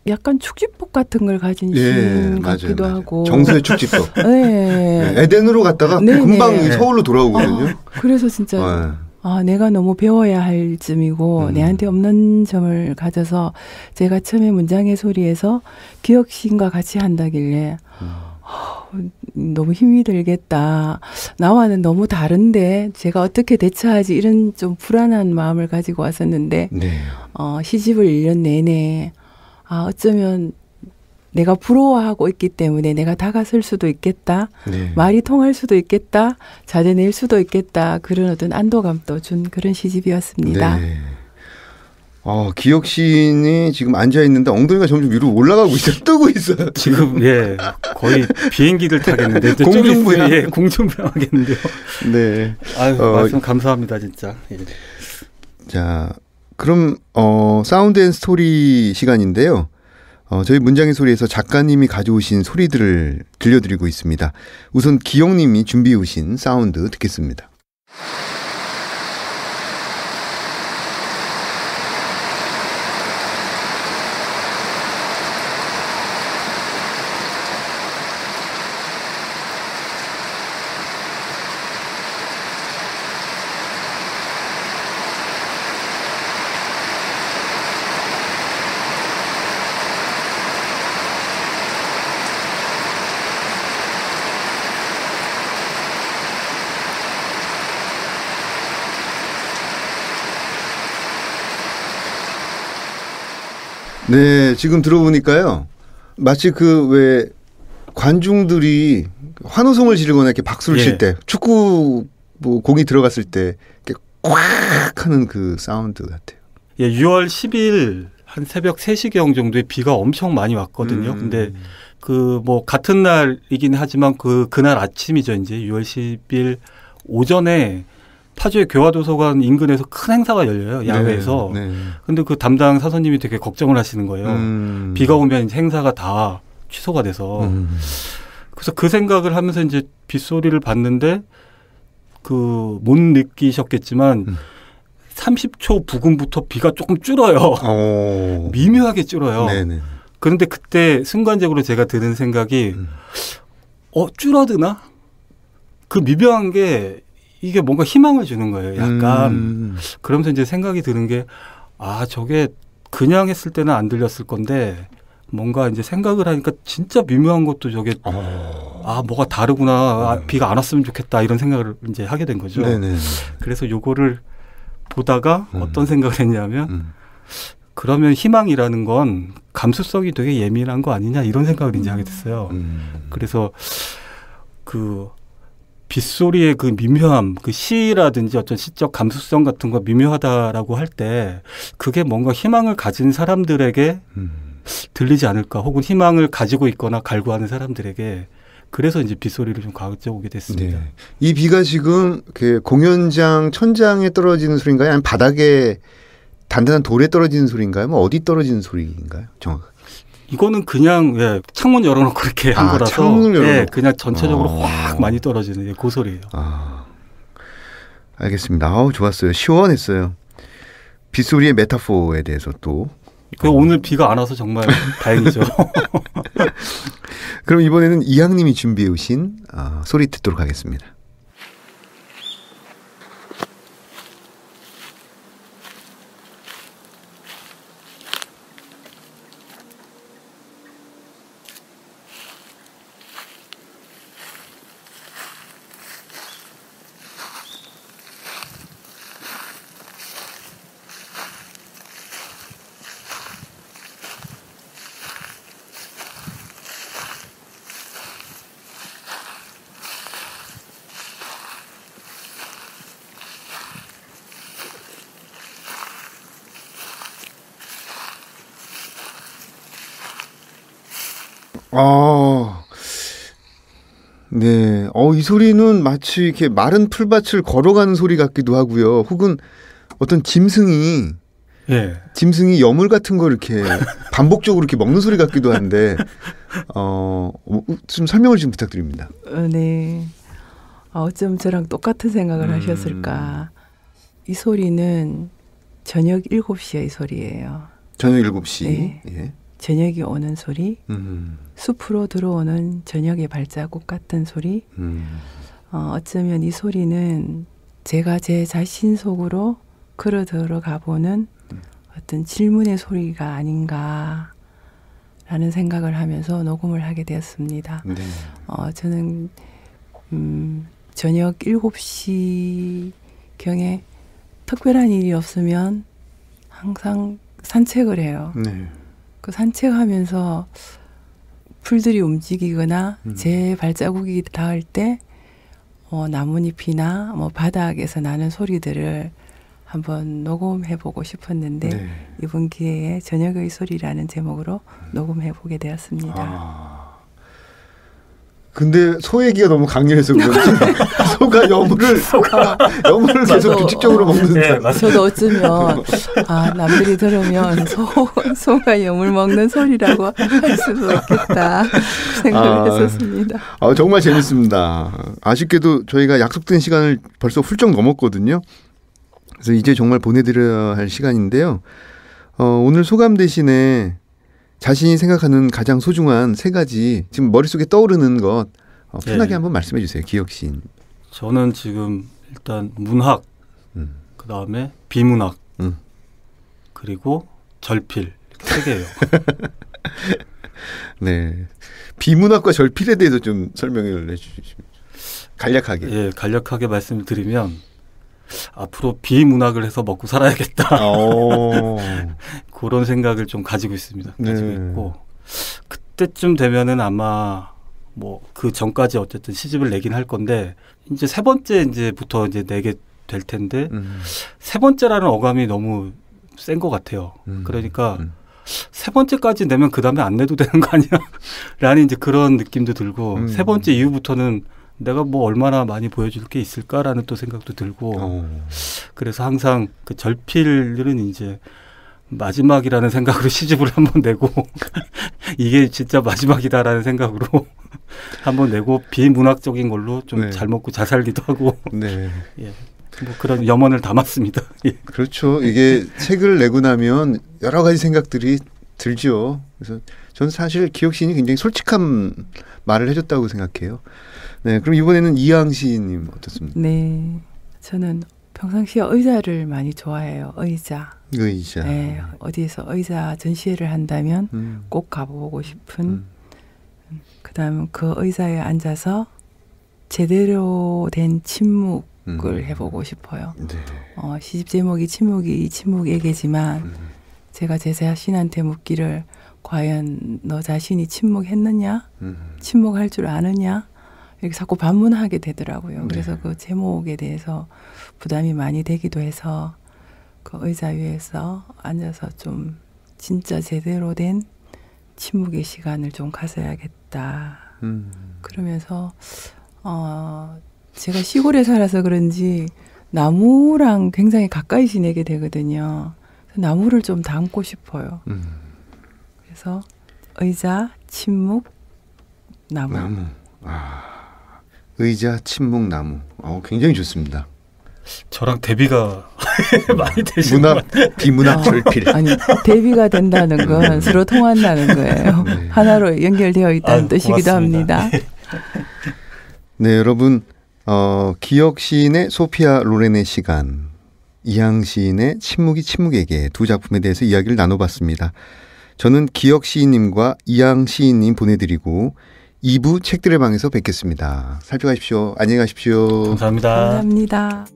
약간 축지법 같은 걸 가진 시인 같기도 하고. 정서의 축지법. 네. 에덴으로 갔다가 금방 서울로 돌아오거든요. 그래서 진짜 내가 너무 배워야 할 점이고 내한테 없는 점을 가져서 제가 처음에 문장의 소리에서 기억시인과 같이 한다길래 너무 힘이 들겠다. 나와는 너무 다른데 제가 어떻게 대처하지 이런 좀 불안한 마음을 가지고 왔었는데 시집을 1년 내내 어쩌면 내가 부러워하고 있기 때문에 내가 다가설 수도 있겠다. 말이 통할 수도 있겠다. 자제낼 수도 있겠다. 그런 어떤 안도감도 준 그런 시집이었습니다. 네. 기억시인이 지금 앉아있는데 엉덩이가 점점 위로 올라가고 있어요. 뜨고 있어요. 지금 거의 비행기를 타겠는데. 공중부양. 공중부양하겠는데요. 네. 말씀 감사합니다 진짜. 자, 그럼 사운드 앤 스토리 시간인데요. 저희 문장의 소리에서 작가님이 가져오신 소리들을 들려드리고 있습니다. 우선 기영님이 준비해 오신 사운드 듣겠습니다. 네, 지금 들어보니까요. 마치 왜 관중들이 환호성을 지르거나 이렇게 박수를 칠 때, 축구 공이 들어갔을 때 이렇게 꽉 하는 그 사운드 같아요. 6월 10일 한 새벽 3시경 정도에 비가 엄청 많이 왔거든요. 근데 같은 날이긴 하지만 그날 아침이죠. 이제 6월 10일 오전에 파주의 교화도서관 인근에서 큰 행사가 열려요. 야외에서. 근데 그 담당 사서님이 되게 걱정을 하시는 거예요. 비가 오면 행사가 다 취소가 돼서. 그래서 그 생각을 하면서 이제 빗소리를 봤는데 못 느끼셨겠지만 30초 부근부터 비가 조금 줄어요. 미묘하게 줄어요. 네네. 그런데 그때 순간적으로 제가 드는 생각이 줄어드나? 그 미묘한 게 이게 뭔가 희망을 주는 거예요. 약간. 그러면서 이제 생각이 드는 게 저게 그냥 했을 때는 안 들렸을 건데 뭔가 이제 생각을 하니까 진짜 미묘한 것도 저게 뭐가 다르구나. 비가 안 왔으면 좋겠다. 이런 생각을 이제 하게 된 거죠. 네네. 그래서 요거를 보다가 어떤 생각을 했냐면 그러면 희망이라는 건 감수성이 되게 예민한 거 아니냐 이런 생각을 이제 하게 됐어요. 그래서 빗소리의 그 미묘함, 그 시라든지 어떤 시적 감수성 같은 거 미묘하다라고 할 때 그게 뭔가 희망을 가진 사람들에게 들리지 않을까, 혹은 희망을 가지고 있거나 갈구하는 사람들에게 그래서 이제 빗소리를 좀 가져오게 됐습니다. 네. 이 비가 지금 그 공연장 천장에 떨어지는 소리인가요? 아니면 바닥에 단단한 돌에 떨어지는 소리인가요? 뭐 어디 떨어지는 소리인가요? 정확하게. 이거는 그냥 예, 창문 열어놓고 이렇게 한 거라서 창문을 열어놓고. 예, 그냥 전체적으로 확 많이 떨어지는 예, 그 소리예요. 알겠습니다. 아우 좋았어요. 시원했어요. 빗소리의 메타포에 대해서 또. 오늘 비가 안 와서 정말 다행이죠. 그럼 이번에는 이항님이 준비해 오신 소리 듣도록 하겠습니다. 네. 이 소리는 마치 이렇게 마른 풀밭을 걸어가는 소리 같기도 하고요. 혹은 어떤 짐승이 여물 같은 걸 이렇게 반복적으로 이렇게 먹는 소리 같기도 한데, 좀 설명을 좀 부탁드립니다. 네. 어쩜 저랑 똑같은 생각을 하셨을까. 이 소리는 저녁 7시의 소리예요. 저녁 7시. 네. 예. 저녁이 오는 소리, 숲으로 들어오는 저녁의 발자국 같은 소리. 어쩌면 이 소리는 제가 제 자신 속으로 걸어 들어가 보는 어떤 질문의 소리가 아닌가라는 생각을 하면서 녹음을 하게 되었습니다. 네. 저는 저녁 7시경에 특별한 일이 없으면 항상 산책을 해요. 네. 그 산책하면서 풀들이 움직이거나 제 발자국이 닿을 때 나뭇잎이나 뭐 바닥에서 나는 소리들을 한번 녹음해보고 싶었는데 네. 이번 기회에 저녁의 소리라는 제목으로 녹음해보게 되었습니다. 근데 소 얘기가 너무 강렬해서 그런지 소가 여물을 계속 규칙적으로 먹는 네, 저도 어쩌면 남들이 들으면 소가 여물 먹는 소리라고 할 수도 있겠다 생각을 했었습니다. 정말 재밌습니다. 아쉽게도 저희가 약속된 시간을 벌써 훌쩍 넘었거든요. 그래서 이제 정말 보내드려야 할 시간인데요. 오늘 소감 대신에 자신이 생각하는 가장 소중한 3가지 지금 머릿속에 떠오르는 것 편하게 한번 말씀해 주세요. 기혁신. 저는 지금 일단 문학, 그다음에 비문학, 그리고 절필 3개예요. 네. 비문학과 절필에 대해서 좀 설명을 해주시면 간략하게. 예, 간략하게 말씀을 드리면 앞으로 비문학을 해서 먹고 살아야겠다. 그런 생각을 좀 가지고 있습니다. 가지고 있고 그때쯤 되면은 아마 뭐 그 전까지 어쨌든 시집을 내긴 할 건데 이제 3번째 이제부터 이제 내게 될 텐데 3번째라는 어감이 너무 센 것 같아요. 그러니까 3번째까지 내면 그 다음에 안 내도 되는 거 아니야? 라는 이제 그런 느낌도 들고 3번째 이후부터는 내가 뭐 얼마나 많이 보여줄 게 있을까라는 또 생각도 들고 그래서 항상 그 절필은 이제 마지막이라는 생각으로 시집을 한번 내고 이게 진짜 마지막이다라는 생각으로 한번 내고 비문학적인 걸로 좀 잘 먹고 잘 살기도 하고 예. 뭐 그런 염원을 담았습니다. 예. 그렇죠. 이게 책을 내고 나면 여러 가지 생각들이 들죠. 그래서 저는 사실 기혁신이 굉장히 솔직한 말을 해줬다고 생각해요. 네, 그럼 이번에는 이항 시인님 어떻습니까? 네, 저는 평상시에 의자를 많이 좋아해요. 의자. 네, 어디에서 의자 전시회를 한다면 꼭 가보고 싶은. 그다음 그 의자에 앉아서 제대로 된 침묵을 해보고 싶어요. 네. 시집 제목이 침묵이 침묵에게지만 제가 제 자신한테 묻기를 과연 너 자신이 침묵했느냐? 침묵할 줄 아느냐? 이렇게 자꾸 반문하게 되더라고요. 그래서 그 제목에 대해서 부담이 많이 되기도 해서 그 의자 위에서 앉아서 좀 진짜 제대로 된 침묵의 시간을 좀 가져야겠다 그러면서 제가 시골에 살아서 그런지 나무랑 굉장히 가까이 지내게 되거든요. 나무를 좀 담고 싶어요. 그래서 의자, 침묵, 나무. 의자, 침묵, 나무. 굉장히 좋습니다. 저랑 대비가 많이 되시는 것 같아요. 비문학 절필. 아니, 대비가 된다는 건 서로 통한다는 거예요. 네. 하나로 연결되어 있다는 뜻이기도 고맙습니다. 합니다. 네, 여러분. 기억 시인의 소피아 로렌의 시간, 이항 시인의 침묵이 침묵에게 두 작품에 대해서 이야기를 나눠봤습니다. 저는 기억 시인님과 이항 시인님 보내드리고 2부 책들의 방에서 뵙겠습니다. 살펴가십시오. 안녕히 가십시오. 감사합니다. 감사합니다.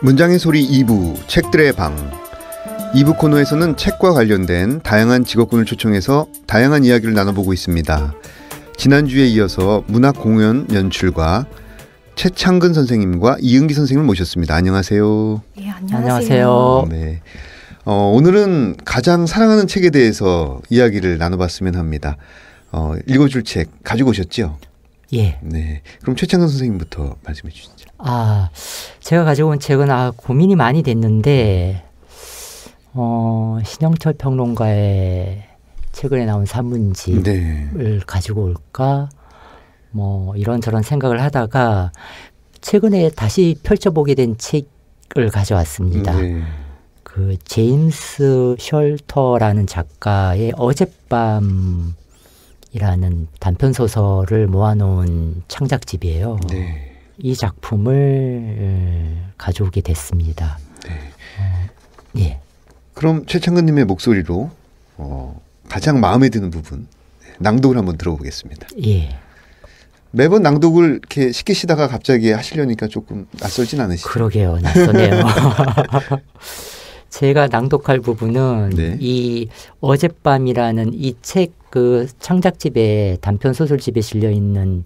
문장의 소리 2부 책들의 방. 2부 코너에서는 책과 관련된 다양한 직업군을 초청해서 다양한 이야기를 나눠보고 있습니다. 지난주에 이어서 문학 공연 연출가 최창근 선생님과 이은기 선생님을 모셨습니다. 안녕하세요. 네, 안녕하세요. 네. 오늘은 가장 사랑하는 책에 대해서 이야기를 나눠봤으면 합니다. 읽어줄 책 가지고 오셨죠? 예. 네. 그럼 최창근 선생님부터 말씀해 주시죠. 제가 가지고 온 책은 고민이 많이 됐는데 신영철 평론가의 최근에 나온 산문집을 네. 가지고 올까 뭐 이런저런 생각을 하다가 최근에 다시 펼쳐보게 된 책을 가져왔습니다. 네. 그 제임스 셜터라는 작가의 어젯밤이라는 단편소설을 모아놓은 창작집이에요. 네. 이 작품을 가져오게 됐습니다. 네. 예. 그럼 최창근님의 목소리로 가장 마음에 드는 부분 낭독을 한번 들어보겠습니다. 예. 매번 낭독을 이렇게 시키시다가 갑자기 하시려니까 조금 낯설진 않으시죠? 그러게요. 낯서네요. 제가 낭독할 부분은 네. 이 어젯밤이라는 이 책 그 창작집에 단편 소설집에 실려 있는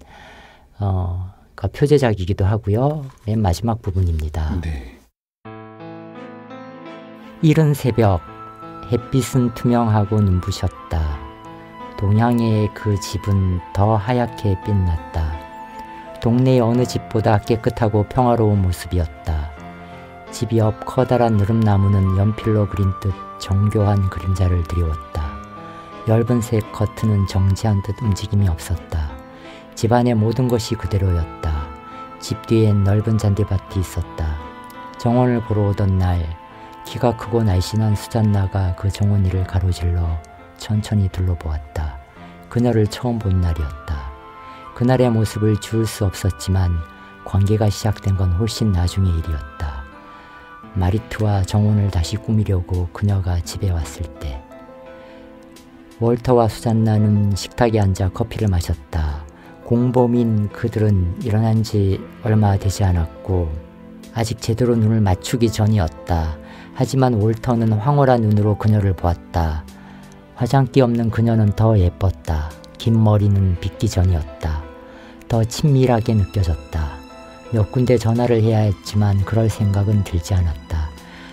그러니까 표제작이기도 하고요. 맨 마지막 부분입니다. 네. 이른 새벽 햇빛은 투명하고 눈부셨다. 동향의 그 집은 더 하얗게 빛났다. 동네의 어느 집보다 깨끗하고 평화로운 모습이었다. 집 옆 커다란 느릅나무는 연필로 그린 듯 정교한 그림자를 드리웠다. 엷은색 커튼은 정지한 듯 움직임이 없었다. 집 안의 모든 것이 그대로였다. 집 뒤엔 넓은 잔디밭이 있었다. 정원을 보러 오던 날 키가 크고 날씬한 수잔나가 그 정원이를 가로질러 천천히 둘러보았다. 그녀를 처음 본 날이었다. 그날의 모습을 지울 수 없었지만 관계가 시작된 건 훨씬 나중의 일이었다. 마리트와 정원을 다시 꾸미려고 그녀가 집에 왔을 때 월터와 수잔나는 식탁에 앉아 커피를 마셨다. 공범인 그들은 일어난 지 얼마 되지 않았고 아직 제대로 눈을 맞추기 전이었다. 하지만 월터는 황홀한 눈으로 그녀를 보았다. 화장기 없는 그녀는 더 예뻤다. 긴 머리는 빗기 전이었다. 더 친밀하게 느껴졌다. 몇 군데 전화를 해야 했지만 그럴 생각은 들지 않았다.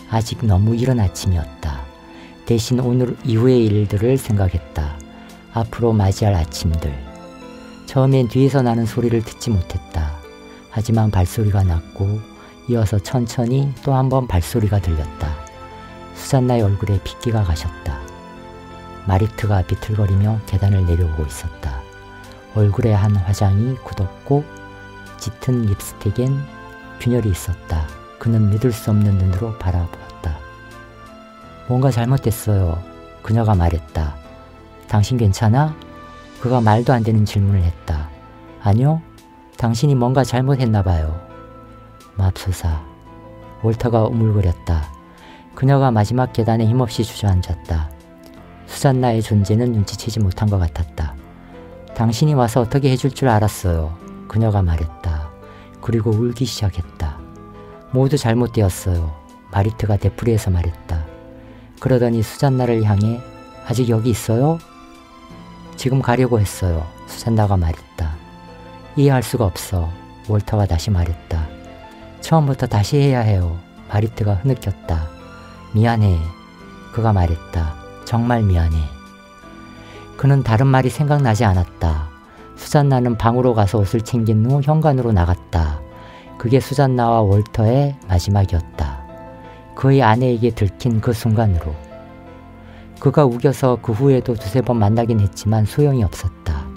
아직 너무 이른 아침이었다. 대신 오늘 이후의 일들을 생각했다. 앞으로 맞이할 아침들. 처음엔 뒤에서 나는 소리를 듣지 못했다. 하지만 발소리가 났고 이어서 천천히 또 한 번 발소리가 들렸다. 수잔나의 얼굴에 핏기가 가셨다. 마리트가 비틀거리며 계단을 내려오고 있었다. 얼굴에 한 화장이 굳었고 짙은 립스틱엔 균열이 있었다. 그는 믿을 수 없는 눈으로 바라보았다. 뭔가 잘못됐어요. 그녀가 말했다. 당신 괜찮아? 그가 말도 안 되는 질문을 했다. 아니요. 당신이 뭔가 잘못했나 봐요. 맙소사. 월터가 우물거렸다. 그녀가 마지막 계단에 힘없이 주저앉았다. 수잔나의 존재는 눈치채지 못한 것 같았다. 당신이 와서 어떻게 해줄 줄 알았어요. 그녀가 말했다. 그리고 울기 시작했다. 모두 잘못되었어요. 마리트가 되풀이해서 말했다. 그러더니 수잔나를 향해 아직 여기 있어요? 지금 가려고 했어요. 수잔나가 말했다. 이해할 수가 없어. 월터가 다시 말했다. 처음부터 다시 해야 해요. 마리트가 흐느꼈다. 미안해. 그가 말했다. 정말 미안해. 그는 다른 말이 생각나지 않았다. 수잔나는 방으로 가서 옷을 챙긴 후 현관으로 나갔다. 그게 수잔나와 월터의 마지막이었다. 그의 아내에게 들킨 그 순간으로. 그가 우겨서 그 후에도 두세 번 만나긴 했지만 소용이 없었다.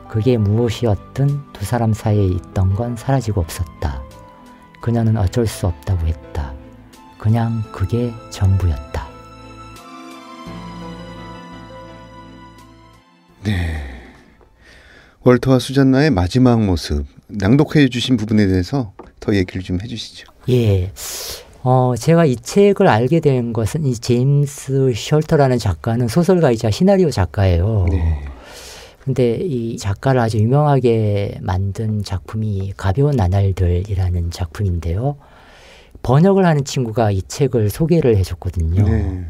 그게 무엇이었든 두 사람 사이에 있던 건 사라지고 없었다. 그녀는 어쩔 수 없다고 했다. 그냥 그게 전부였다. 네. 월터와 수잔나의 마지막 모습 낭독해 주신 부분에 대해서 더 얘기를 좀 해주시죠. 예. 제가 이 책을 알게 된 것은 이 제임스 셜터라는 작가는 소설가이자 시나리오 작가예요. 네. 근데 이 작가를 아주 유명하게 만든 작품이 가벼운 나날들이라는 작품인데요. 번역을 하는 친구가 이 책을 소개를 해줬거든요. 네.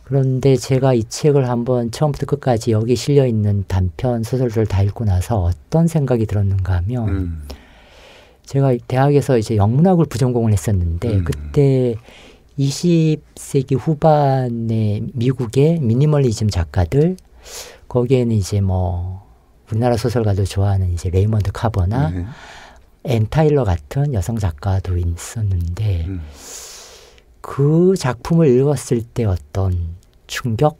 그런데 제가 이 책을 한번 처음부터 끝까지 여기 실려있는 단편 소설들을 다 읽고 나서 어떤 생각이 들었는가 하면 제가 대학에서 이제 영문학을 부전공을 했었는데 그때 20세기 후반의 미국의 미니멀리즘 작가들 거기에는 이제 뭐 우리나라 소설가들 좋아하는 이제 레이먼드 카버나 앤 타일러 같은 여성 작가도 있었는데 그 작품을 읽었을 때 어떤 충격?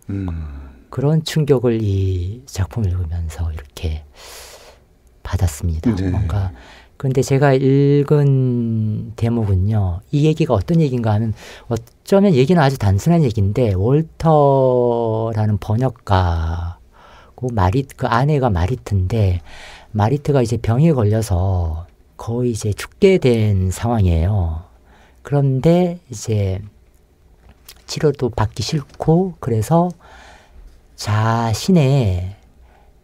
그런 충격을 이 작품을 읽으면서 이렇게 받았습니다. 네. 뭔가 그런데 제가 읽은 대목은요. 이 얘기가 어떤 얘기인가 하면 어쩌면 얘기는 아주 단순한 얘기인데 월터라는 번역가고 그 아내가 마리트인데 마리트가 이제 병에 걸려서 거의 이제 죽게 된 상황이에요. 그런데 이제 치료도 받기 싫고 그래서 자신의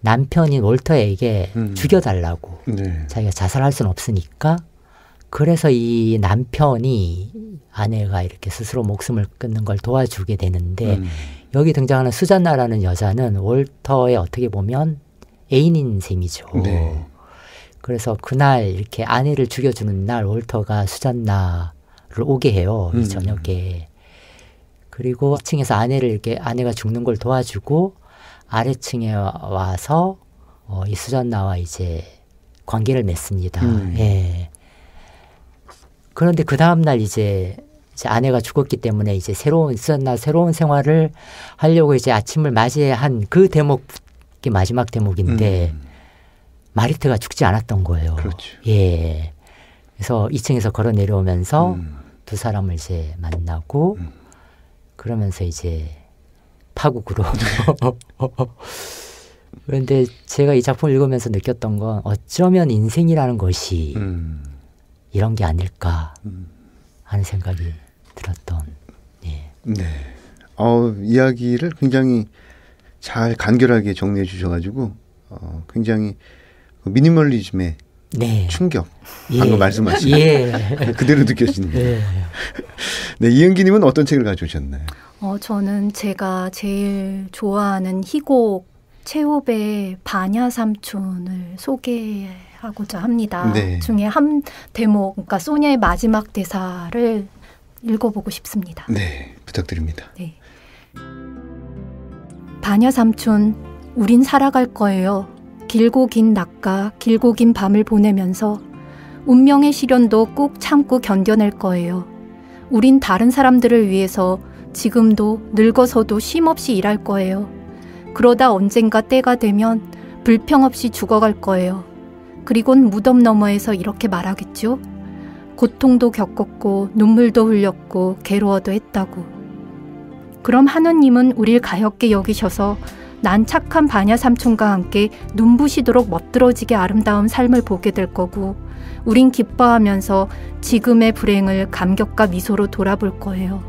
남편인 월터에게 죽여달라고 네. 자기가 자살할 수는 없으니까 그래서 이 남편이 아내가 이렇게 스스로 목숨을 끊는 걸 도와주게 되는데 여기 등장하는 수잔나라는 여자는 월터의 어떻게 보면 애인인 셈이죠. 네. 그래서 그날 이렇게 아내를 죽여주는 날 월터가 수잔나를 오게 해요. 이 저녁에. 그리고 2층에서 아내가 죽는 걸 도와주고 아래층에 와서 이 수잔나와 이제 관계를 맺습니다. 예. 그런데 그 다음날 이제 아내가 죽었기 때문에 이제 새로운 생활을 하려고 이제 아침을 맞이한 그 대목이 마지막 대목인데 마리트가 죽지 않았던 거예요. 그렇죠. 예. 그래서 2층에서 걸어 내려오면서 두 사람을 이제 만나고 그러면서 이제 파국으로. 그런데 제가 이 작품을 읽으면서 느꼈던 건 어쩌면 인생이라는 것이 이런 게 아닐까 하는 생각이 들었던. 예. 네. 이야기를 굉장히 잘 간결하게 정리해 주셔가지고 굉장히 미니멀리즘의 네. 충격 예. 방금 말씀하신 그대로 느껴지네요. 예. 네, 이은기님은 어떤 책을 가져오셨나요? 저는 제가 제일 좋아하는 희곡 체홉의 반야삼촌을 소개하고자 합니다. 네. 중에 한 대목, 그러니까 소녀의 마지막 대사를 읽어보고 싶습니다. 네, 부탁드립니다. 네. 반야삼촌, 우린 살아갈 거예요. 길고 긴 낮과 길고 긴 밤을 보내면서 운명의 시련도 꾹 참고 견뎌낼 거예요. 우린 다른 사람들을 위해서 지금도 늙어서도 쉼없이 일할 거예요. 그러다 언젠가 때가 되면 불평 없이 죽어갈 거예요. 그리곤 무덤 너머에서 이렇게 말하겠죠. 고통도 겪었고 눈물도 흘렸고 괴로워도 했다고. 그럼 하느님은 우릴 가엾게 여기셔서 난 착한 반야삼촌과 함께 눈부시도록 멋들어지게 아름다운 삶을 보게 될 거고 우린 기뻐하면서 지금의 불행을 감격과 미소로 돌아볼 거예요.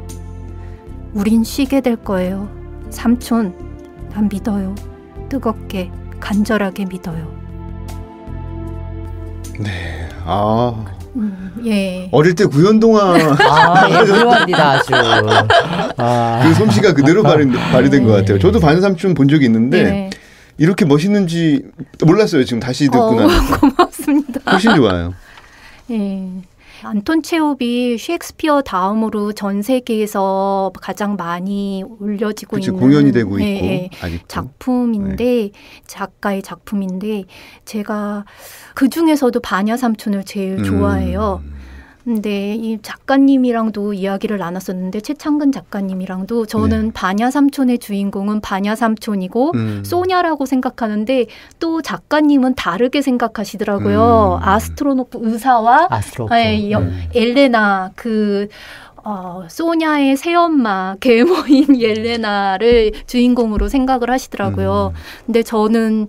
우린 쉬게 될 거예요. 삼촌, 난 믿어요. 뜨겁게, 간절하게 믿어요. 네, 예. 어릴 때 구연동화 예, 훌륭합니다, 아주. 그 솜씨가 그대로 발휘된 것 같아요. 저도 반삼촌 본 적이 있는데 네. 이렇게 멋있는지 몰랐어요. 지금 다시 듣고 나니까. 고맙습니다. 훨씬 좋아요. 예. 안톤 체홉이 셰익스피어 다음으로 전 세계에서 가장 많이 올려지고 그쵸, 있는 공연이 되고 있고 아직도. 작품인데 작가의 작품인데 제가 그 중에서도 반야삼촌을 제일 좋아해요. 근데 이 작가님이랑도 이야기를 나눴었는데 최창근 작가님이랑도 저는 네. 반야삼촌의 주인공은 반야삼촌이고 소냐라고 생각하는데 또 작가님은 다르게 생각하시더라고요. 아스트로노프 의사와 엘레나 소냐의 새엄마 계모인 옐레나를 주인공으로 생각을 하시더라고요. 근데 저는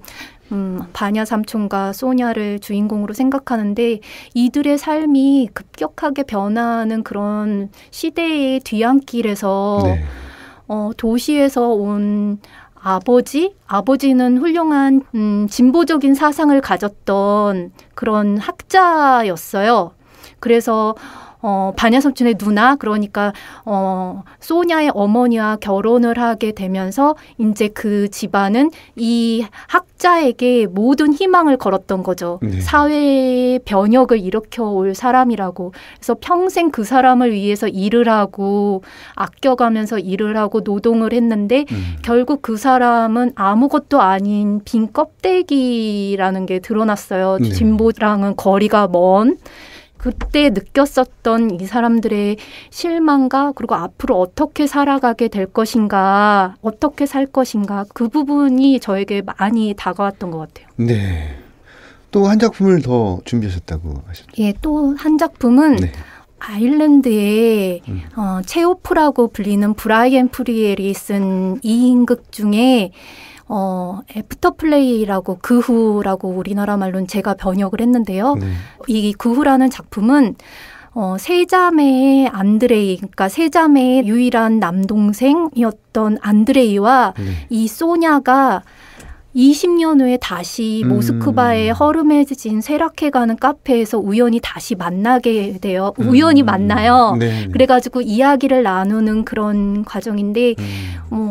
반야삼촌과 소냐를 주인공으로 생각하는데 이들의 삶이 급격하게 변하는 그런 시대의 뒤안길에서 네. 도시에서 온 아버지는 훌륭한 진보적인 사상을 가졌던 그런 학자였어요. 그래서 반야삼촌의 누나 그러니까 소냐의 어머니와 결혼을 하게 되면서 이제 그 집안은 이 학자에게 모든 희망을 걸었던 거죠. 네. 사회의 변혁을 일으켜올 사람이라고. 그래서 평생 그 사람을 위해서 일을 하고 아껴가면서 일을 하고 노동을 했는데 결국 그 사람은 아무것도 아닌 빈 껍데기라는 게 드러났어요. 네. 진보랑은 거리가 먼. 그때 느꼈었던 이 사람들의 실망과 그리고 앞으로 어떻게 살아가게 될 것인가, 어떻게 살 것인가 그 부분이 저에게 많이 다가왔던 것 같아요. 네. 또 한 작품을 더 준비하셨다고 하셨죠? 예, 또 한 작품은 네. 아일랜드의 체오프라고 불리는 브라이언 프리엘이 쓴 2인극 중에 애프터 플레이라고 그 후라고 우리나라 말로는 제가 번역을 했는데요. 네. 이 그 후라는 작품은 세자매의 안드레이, 그러니까 세자매의 유일한 남동생이었던 안드레이와 네. 이 소냐가 20년 후에 다시 모스크바의 허름해진 쇠락해가는 카페에서 우연히 다시 만나게 돼요. 우연히 만나요. 네. 그래가지고 이야기를 나누는 그런 과정인데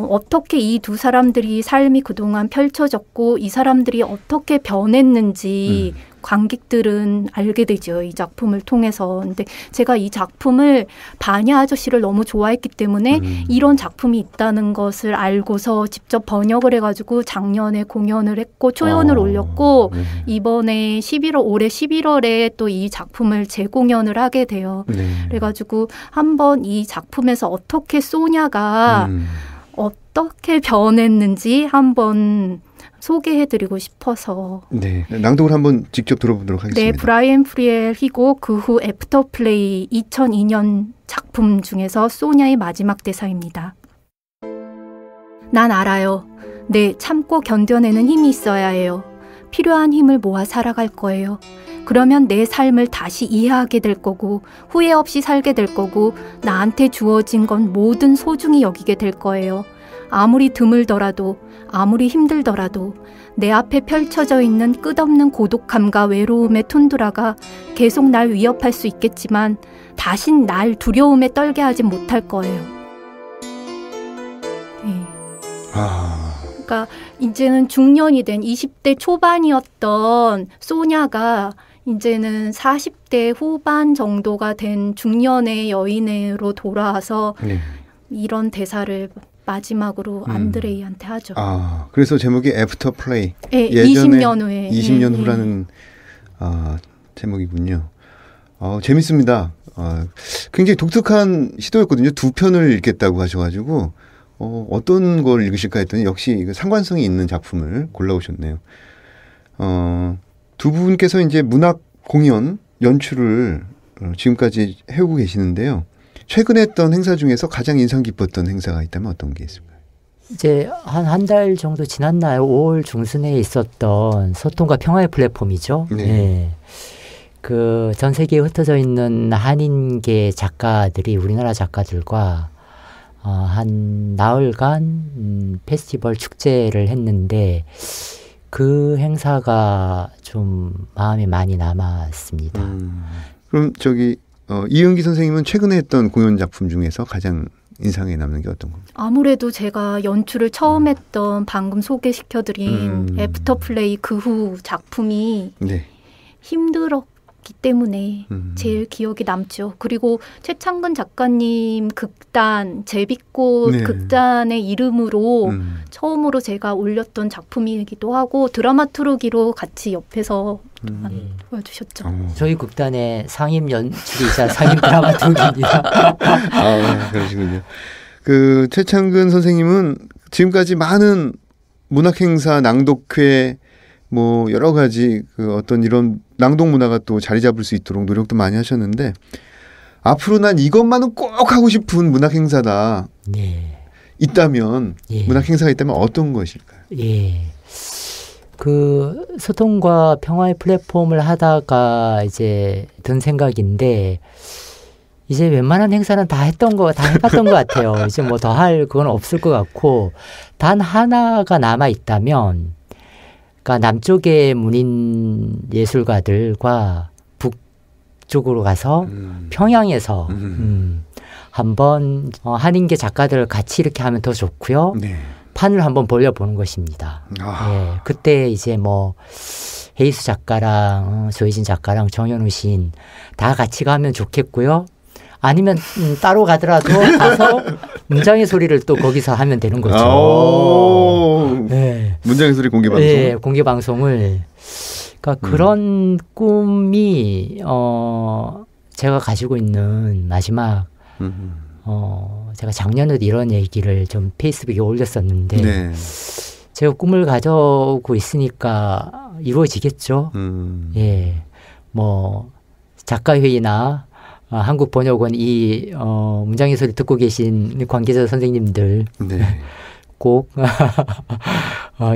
어떻게 이 두 사람들이 삶이 그동안 펼쳐졌고 이 사람들이 어떻게 변했는지 관객들은 알게 되죠. 이 작품을 통해서. 근데 제가 이 작품을 바냐 아저씨를 너무 좋아했기 때문에 이런 작품이 있다는 것을 알고서 직접 번역을 해가지고 작년에 공연을 했고 초연을 올렸고 이번에 올해 11월에 또 이 작품을 재공연을 하게 돼요. 네. 그래가지고 한번 이 작품에서 어떻게 소냐가 어떻게 변했는지 한번 소개해드리고 싶어서. 네, 낭독을 한번 직접 들어보도록 하겠습니다. 네, 브라이언 프리엘 희곡 그 후 애프터 플레이 2002년 작품 중에서 소냐의 마지막 대사입니다. 난 알아요. 네, 참고 견뎌내는 힘이 있어야 해요. 필요한 힘을 모아 살아갈 거예요. 그러면 내 삶을 다시 이해하게 될 거고 후회 없이 살게 될 거고 나한테 주어진 건 뭐든 소중히 여기게 될 거예요. 아무리 드물더라도 아무리 힘들더라도 내 앞에 펼쳐져 있는 끝없는 고독함과 외로움의 툰드라가 계속 날 위협할 수 있겠지만 다신 날 두려움에 떨게 하진 못할 거예요. 네. 그러니까 이제는 중년이 된 20대 초반이었던 소냐가 이제는 40대 후반 정도가 된 중년의 여인으로 돌아와서 이런 대사를 마지막으로 안드레이한테 하죠. 그래서 제목이 애프터 플레이. 네, 20년 후에. 20년 후라는 제목이군요. 재밌습니다. 굉장히 독특한 시도였거든요. 두 편을 읽겠다고 하셔가지고 어떤 걸 읽으실까 했더니 역시 상관성이 있는 작품을 골라오셨네요. 두 분께서 이제 문학 공연 연출을 지금까지 해오고 계시는데요. 최근에 했던 행사 중에서 가장 인상 깊었던 행사가 있다면 어떤 게 있을까요? 이제 한 달 정도 지났나요? 5월 중순에 있었던 소통과 평화의 플랫폼이죠. 네. 네. 그 전 세계에 흩어져 있는 한인계 작가들이 우리나라 작가들과 한 나흘간 페스티벌 축제를 했는데 그 행사가 좀 마음에 많이 남았습니다. 그럼 이은기 선생님은 최근에 했던 공연 작품 중에서 가장 인상에 남는 게 어떤 겁니까? 아무래도 제가 연출을 처음 했던 방금 소개시켜드린 애프터 플레이 그 후 작품이 힘들었고 때문에 제일 기억이 남죠. 그리고 최창근 작가님 극단 제비꽃 네. 극단의 이름으로 처음으로 제가 올렸던 작품이기도 하고 드라마투르기로 같이 옆에서 보여주셨죠. 저희 극단의 상임 연출이자 상임 드라마turg입니다. 아, 그러시군요. 그 최창근 선생님은 지금까지 많은 문학행사, 낭독회, 뭐 여러 가지 그 어떤 이런 낭독 문화가 또 자리 잡을 수 있도록 노력도 많이 하셨는데 앞으로 난 이것만은 꼭 하고 싶은 문학행사다. 네. 있다면 예. 문학행사가 있다면 어떤 것일까요? 예. 그 소통과 평화의 플랫폼을 하다가 이제 든 생각인데 이제 웬만한 행사는 다 해봤던 것 같아요. 이제 뭐 더 할 그건 없을 것 같고 단 하나가 남아 있다면 그러니까 남쪽의 문인 예술가들과 북쪽으로 가서 평양에서 한번 한인계 작가들을 같이 이렇게 하면 더 좋고요. 네. 판을 한번 벌려보는 것입니다. 예, 그때 이제 뭐 헤이수 작가랑 조혜진 작가랑 정현우 시인 다 같이 가면 좋겠고요. 아니면 따로 가더라도 가서 문장의 소리를 또 거기서 하면 되는 거죠. 네. 문장의 소리 공개 방송. 네, 공개 방송을. 그러니까 그런 꿈이 제가 가지고 있는 마지막 제가 작년에도 이런 얘기를 좀 페이스북에 올렸었는데 네. 제가 꿈을 가져오고 있으니까 이루어지겠죠. 예, 뭐 작가회의나 한국번역원 이 문장의 소리 듣고 계신 관계자 선생님들 네. 꼭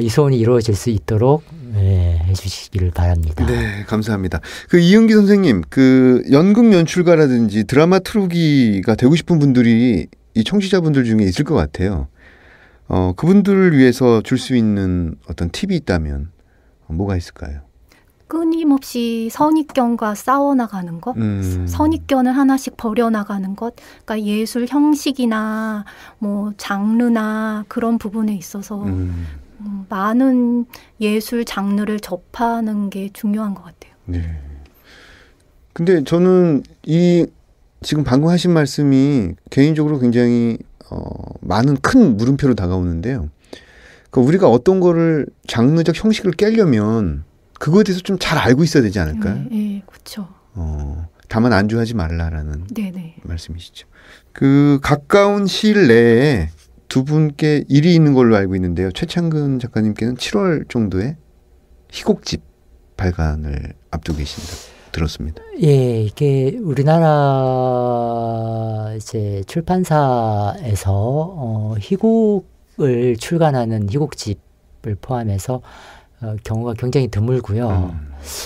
이 소원이 이루어질 수 있도록 해주시기를 바랍니다. 네, 감사합니다. 그 이은기 선생님, 그 연극 연출가라든지 드라마트루기가 되고 싶은 분들이 이 청취자분들 중에 있을 것 같아요. 그분들을 위해서 줄 수 있는 어떤 팁이 있다면 뭐가 있을까요? 끊임없이 선입견과 싸워나가는 것, 선입견을 하나씩 버려나가는 것, 그러니까 예술 형식이나 뭐 장르나 그런 부분에 있어서 많은 예술 장르를 접하는 게 중요한 것 같아요. 네. 근데 저는 이 지금 방금 하신 말씀이 개인적으로 굉장히 많은 큰 물음표로 다가오는데요. 그러니까 우리가 어떤 거를 장르적 형식을 깨려면 그거에 대해서 좀 잘 알고 있어야 되지 않을까요? 네, 그렇죠. 다만 안주하지 말라라는 네네. 말씀이시죠. 그 가까운 시일 내에 두 분께 일이 있는 걸로 알고 있는데요. 최창근 작가님께는 7월 정도에 희곡집 발간을 앞두고 계신다 들었습니다. 예, 이게 우리나라 이제 출판사에서 희곡을 출간하는 희곡집을 포함해서 경우가 굉장히 드물고요.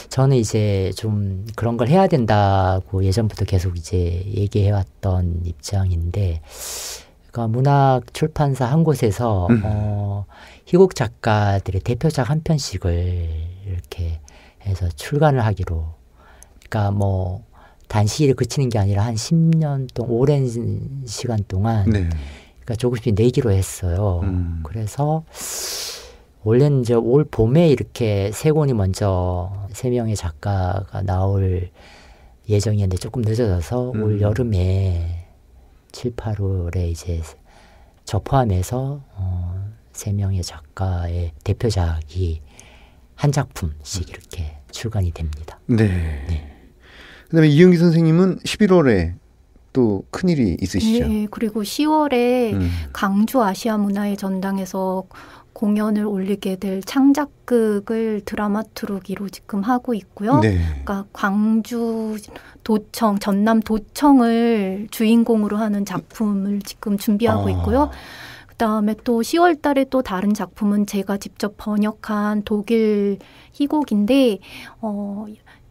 저는 이제 좀 그런 걸 해야 된다고 예전부터 계속 이제 얘기해왔던 입장인데, 그러니까 문학 출판사 한 곳에서 희곡 작가들의 대표작 한 편씩을 이렇게 해서 출간을 하기로, 그러니까 뭐 단시일에 그치는 게 아니라 한 10년 동안 오랜 시간 동안 그러니까 조금씩 내기로 했어요. 그래서 원래는 이제 올 봄에 이렇게 세 권이 먼저 세 명의 작가가 나올 예정이었는데 조금 늦어져서 올 여름에 7, 8월에 이제 저 포함해서 세 명의 작가의 대표작이 한 작품씩 이렇게 출간이 됩니다. 네. 그다음에 이은기 선생님은 11월에 또 큰일이 있으시죠? 네, 그리고 10월에 강주 아시아 문화의 전당에서 공연을 올리게 될 창작극을 드라마트루기로 지금 하고 있고요. 네. 그러니까 광주 도청, 전남 도청을 주인공으로 하는 작품을 지금 준비하고 있고요. 그다음에 또 10월 달에 또 다른 작품은 제가 직접 번역한 독일 희곡인데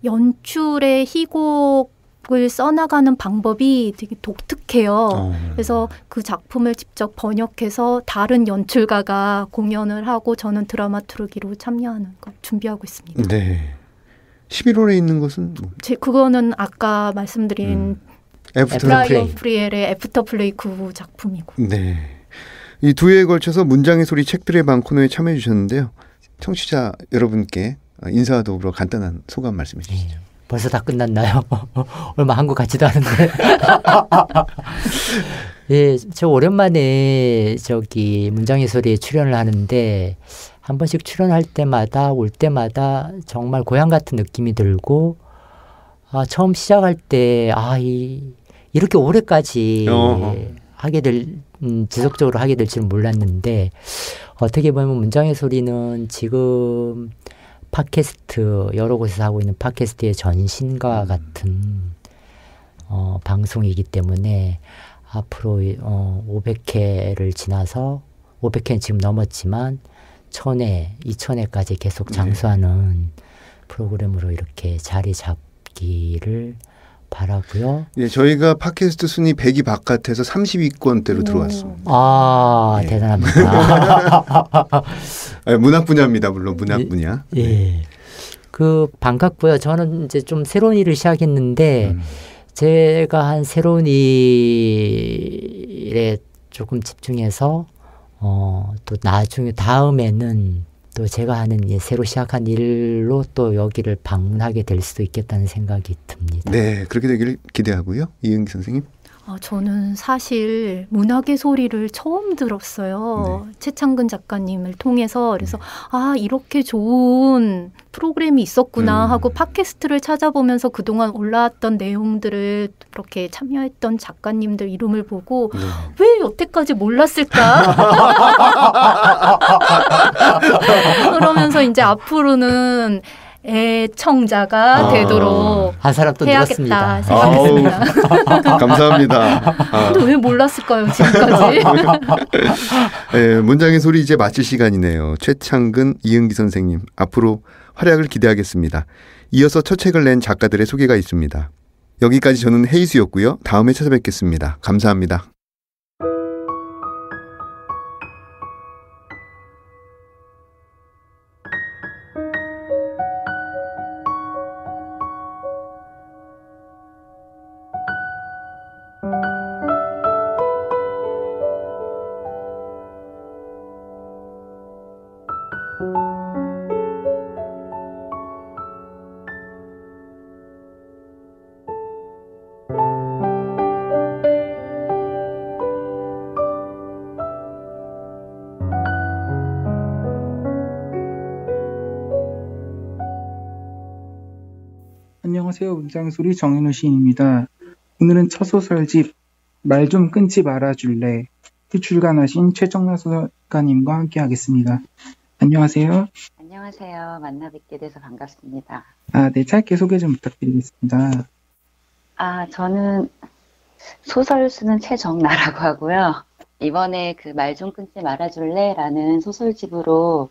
연출의 희곡을 써나가는 방법이 되게 독특해요. 그래서 그 작품을 직접 번역해서 다른 연출가가 공연을 하고 저는 드라마트루기로 참여하는 걸 준비하고 있습니다. 네. 11월에 있는 것은 뭐? 그거는 아까 말씀드린 브라이언 프리엘의 애프터 플레이 9 작품이고. 네. 이 두 해에 걸쳐서 문장의 소리 책들의 방 코너에 참여해 주셨는데요. 청취자 여러분께 인사와 더불어 간단한 소감 말씀해 주시죠. 벌써 다 끝났나요? 얼마 한 것 같지도 않은데. 예, 저 오랜만에 저기 문장의 소리에 출연을 하는데 한 번씩 출연할 때마다 올 때마다 정말 고향 같은 느낌이 들고 처음 시작할 때 이렇게 오래까지 하게 될 지속적으로 하게 될 줄은 몰랐는데 어떻게 보면 문장의 소리는 지금 팟캐스트 여러 곳에서 하고 있는 팟캐스트의 전신과 같은 방송이기 때문에 앞으로 500회를 지나서 500회는 지금 넘었지만 1000회, 2000회까지 계속 장수하는 프로그램으로 이렇게 자리 잡기를 바라고요. 예, 저희가 팟캐스트 순위 100위 바깥에서 30위권대로 들어왔습니다. 대단합니다. 문학 분야입니다. 물론 문학 분야. 예. 반갑고요. 저는 이제 좀 새로운 일을 시작했는데 제가 한 새로운 일에 조금 집중해서 또 나중에 다음에는 또 제가 하는 새로 시작한 일로 또 여기를 방문하게 될 수도 있겠다는 생각이 듭니다. 네, 그렇게 되기를 기대하고요. 이은기 선생님. 저는 사실 문학의 소리를 처음 들었어요. 네. 최창근 작가님을 통해서. 그래서 이렇게 좋은 프로그램이 있었구나 하고 팟캐스트를 찾아보면서 그동안 올라왔던 내용들을 그렇게 참여했던 작가님들 이름을 보고 왜 여태까지 몰랐을까? 그러면서 이제 앞으로는 애청자가 되도록 한 사람 또 해야겠다 생각했습니다. 감사합니다. 근데 왜 몰랐을까요 지금까지? 네, 문장의 소리 이제 마칠 시간이네요. 최창근, 이은기 선생님 앞으로 활약을 기대하겠습니다. 이어서 첫 책을 낸 작가들의 소개가 있습니다. 여기까지 저는 헤이수였고요. 다음에 찾아뵙겠습니다. 감사합니다. 안녕하세요. 문장의 소리 정인우 시인입니다. 오늘은 첫 소설집 말 좀 끊지 말아줄래 출간하신 최정나 소설가님과 함께 하겠습니다. 안녕하세요. 안녕하세요. 만나 뵙게 돼서 반갑습니다. 네, 짧게 소개 좀 부탁드리겠습니다. 저는 소설 쓰는 최정나라고 하고요. 이번에 그 말 좀 끊지 말아줄래라는 소설집으로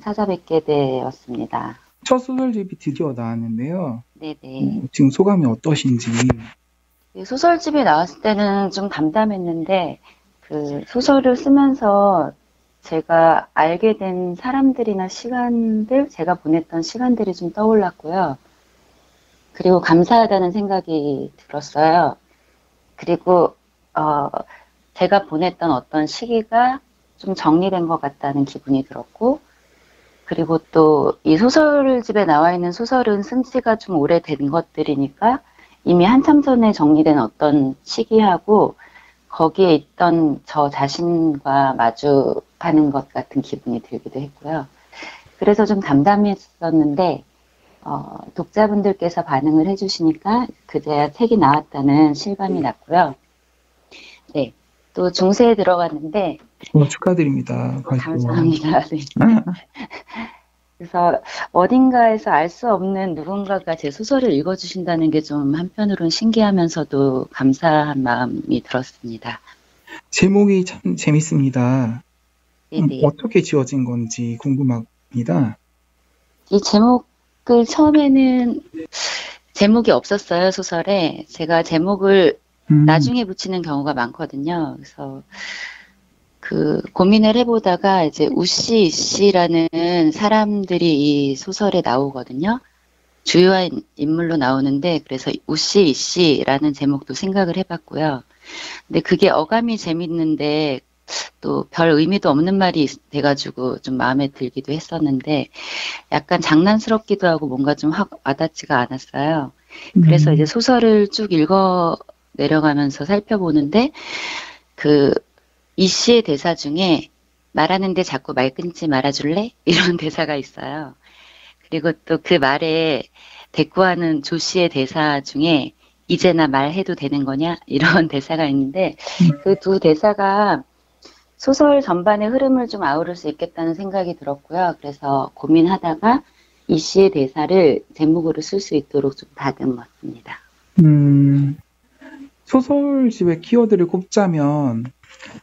찾아뵙게 되었습니다. 첫 소설집이 드디어 나왔는데요. 네네. 지금 소감이 어떠신지. 소설집이 나왔을 때는 좀 담담했는데 그 소설을 쓰면서 제가 알게 된 사람들이나 시간들, 제가 보냈던 시간들이 좀 떠올랐고요. 그리고 감사하다는 생각이 들었어요. 그리고 제가 보냈던 어떤 시기가 좀 정리된 것 같다는 기분이 들었고, 그리고 또 이 소설집에 나와 있는 소설은 쓴 지가 좀 오래된 것들이니까 이미 한참 전에 정리된 어떤 시기하고 거기에 있던 저 자신과 마주하는 것 같은 기분이 들기도 했고요. 그래서 좀 담담했었는데 독자분들께서 반응을 해주시니까 그제야 책이 나왔다는 실감이 났고요. 네, 또 중세에 들어갔는데 축하드립니다. 감사합니다. 네. 그래서 어딘가에서 알 수 없는 누군가가 제 소설을 읽어주신다는 게 좀 한편으로는 신기하면서도 감사한 마음이 들었습니다. 제목이 참 재밌습니다. 네네. 어떻게 지어진 건지 궁금합니다. 이 제목을 처음에는 제목이 없었어요, 소설에. 제가 제목을 나중에 붙이는 경우가 많거든요. 그래서 고민을 해보다가 이제 우씨, 이씨라는 사람들이 이 소설에 나오거든요. 주요한 인물로 나오는데, 그래서 우씨, 이씨라는 제목도 생각을 해봤고요. 근데 그게 어감이 재밌는데, 또 별 의미도 없는 말이 돼가지고 좀 마음에 들기도 했었는데 약간 장난스럽기도 하고 뭔가 좀 확 와닿지가 않았어요. 그래서 이제 소설을 쭉 읽어 내려가면서 살펴보는데 이 시의 대사 중에 말하는데 자꾸 말 끊지 말아줄래? 이런 대사가 있어요. 그리고 또 그 말에 대꾸하는 조 씨의 대사 중에 이제나 말해도 되는 거냐? 이런 대사가 있는데 그 두 대사가 소설 전반의 흐름을 좀 아우를 수 있겠다는 생각이 들었고요. 그래서 고민하다가 이 시의 대사를 제목으로 쓸 수 있도록 좀 다듬었습니다. 소설집의 키워드를 꼽자면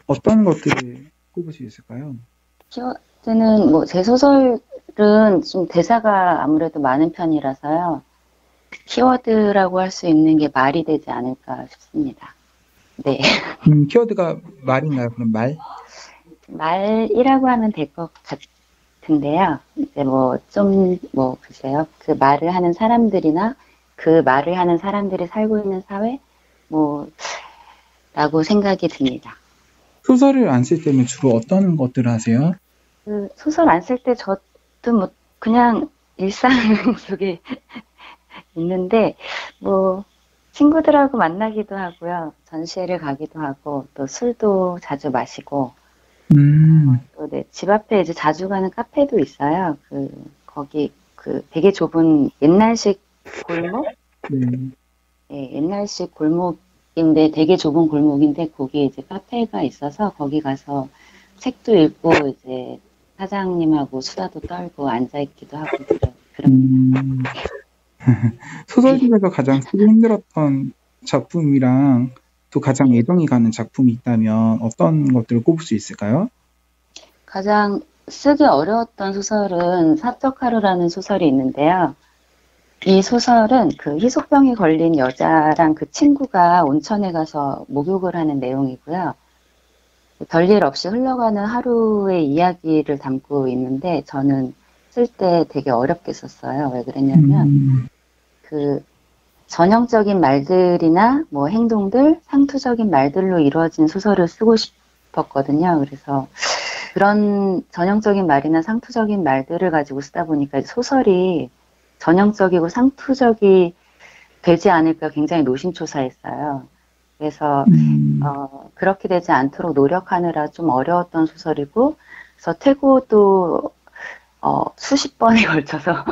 어떤 것들을 꼽을 수 있을까요? 키워드는 뭐 제 소설은 좀 대사가 아무래도 많은 편이라서요. 키워드라고 할 수 있는 게 말이 되지 않을까 싶습니다. 네. 키워드가 말인가요? 그럼 말? 말이라고 하면 될 것 같은데요. 이제 글쎄요. 그 말을 하는 사람들이나 그 말을 하는 사람들이 살고 있는 사회, 라고 생각이 듭니다. 소설을 안 쓸 때는 주로 어떤 것들을 하세요? 소설 안 쓸 때 저도 그냥 일상 속에 있는데, 친구들하고 만나기도 하고요. 전시회를 가기도 하고, 또 술도 자주 마시고, 또 집 앞에 이제 자주 가는 카페도 있어요. 거기 되게 좁은 옛날식 골목? 네, 옛날식 골목인데 되게 좁은 골목인데 거기 이제 카페가 있어서 거기 가서 책도 읽고 이제 사장님하고 수다도 떨고 앉아있기도 하고 그런. 소설집에서 가장 쓰기 힘들었던 작품이랑 또 가장 애정이 가는 작품이 있다면 어떤 것들을 꼽을 수 있을까요? 가장 쓰기 어려웠던 소설은 사적하루라는 소설이 있는데요. 이 소설은 그 희소병이 걸린 여자랑 그 친구가 온천에 가서 목욕을 하는 내용이고요. 별일 없이 흘러가는 하루의 이야기를 담고 있는데 저는 쓸 때 되게 어렵게 썼어요. 왜 그랬냐면 전형적인 말들이나 행동들, 상투적인 말들로 이루어진 소설을 쓰고 싶었거든요. 그래서 그런 전형적인 말이나 상투적인 말들을 가지고 쓰다 보니까 소설이 전형적이고 상투적이 되지 않을까 굉장히 노심초사했어요. 그래서 그렇게 되지 않도록 노력하느라 좀 어려웠던 소설이고, 그래서 퇴고도 수십 번에 걸쳐서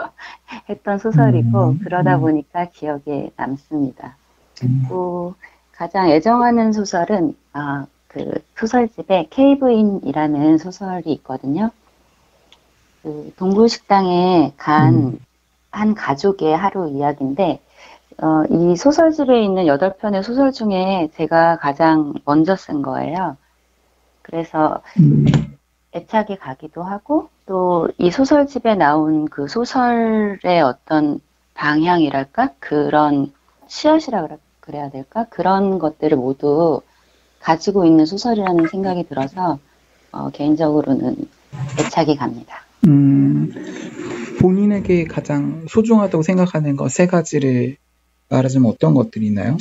했던 소설이고, 그러다 보니까 기억에 남습니다. 그리고 가장 애정하는 소설은 소설집에 케이브인이라는 소설이 있거든요. 동굴식당에 간 한 가족의 하루 이야기인데, 이 소설집에 있는 8편의 소설 중에 제가 가장 먼저 쓴 거예요. 그래서 애착이 가기도 하고, 또 이 소설집에 나온 그 소설의 어떤 방향이랄까? 그런 씨앗이라 그래야 될까? 그런 것들을 모두 가지고 있는 소설이라는 생각이 들어서 개인적으로는 애착이 갑니다. 본인에게 가장 소중하다고 생각하는 것 3가지를 말하자면 어떤 것들이 있나요?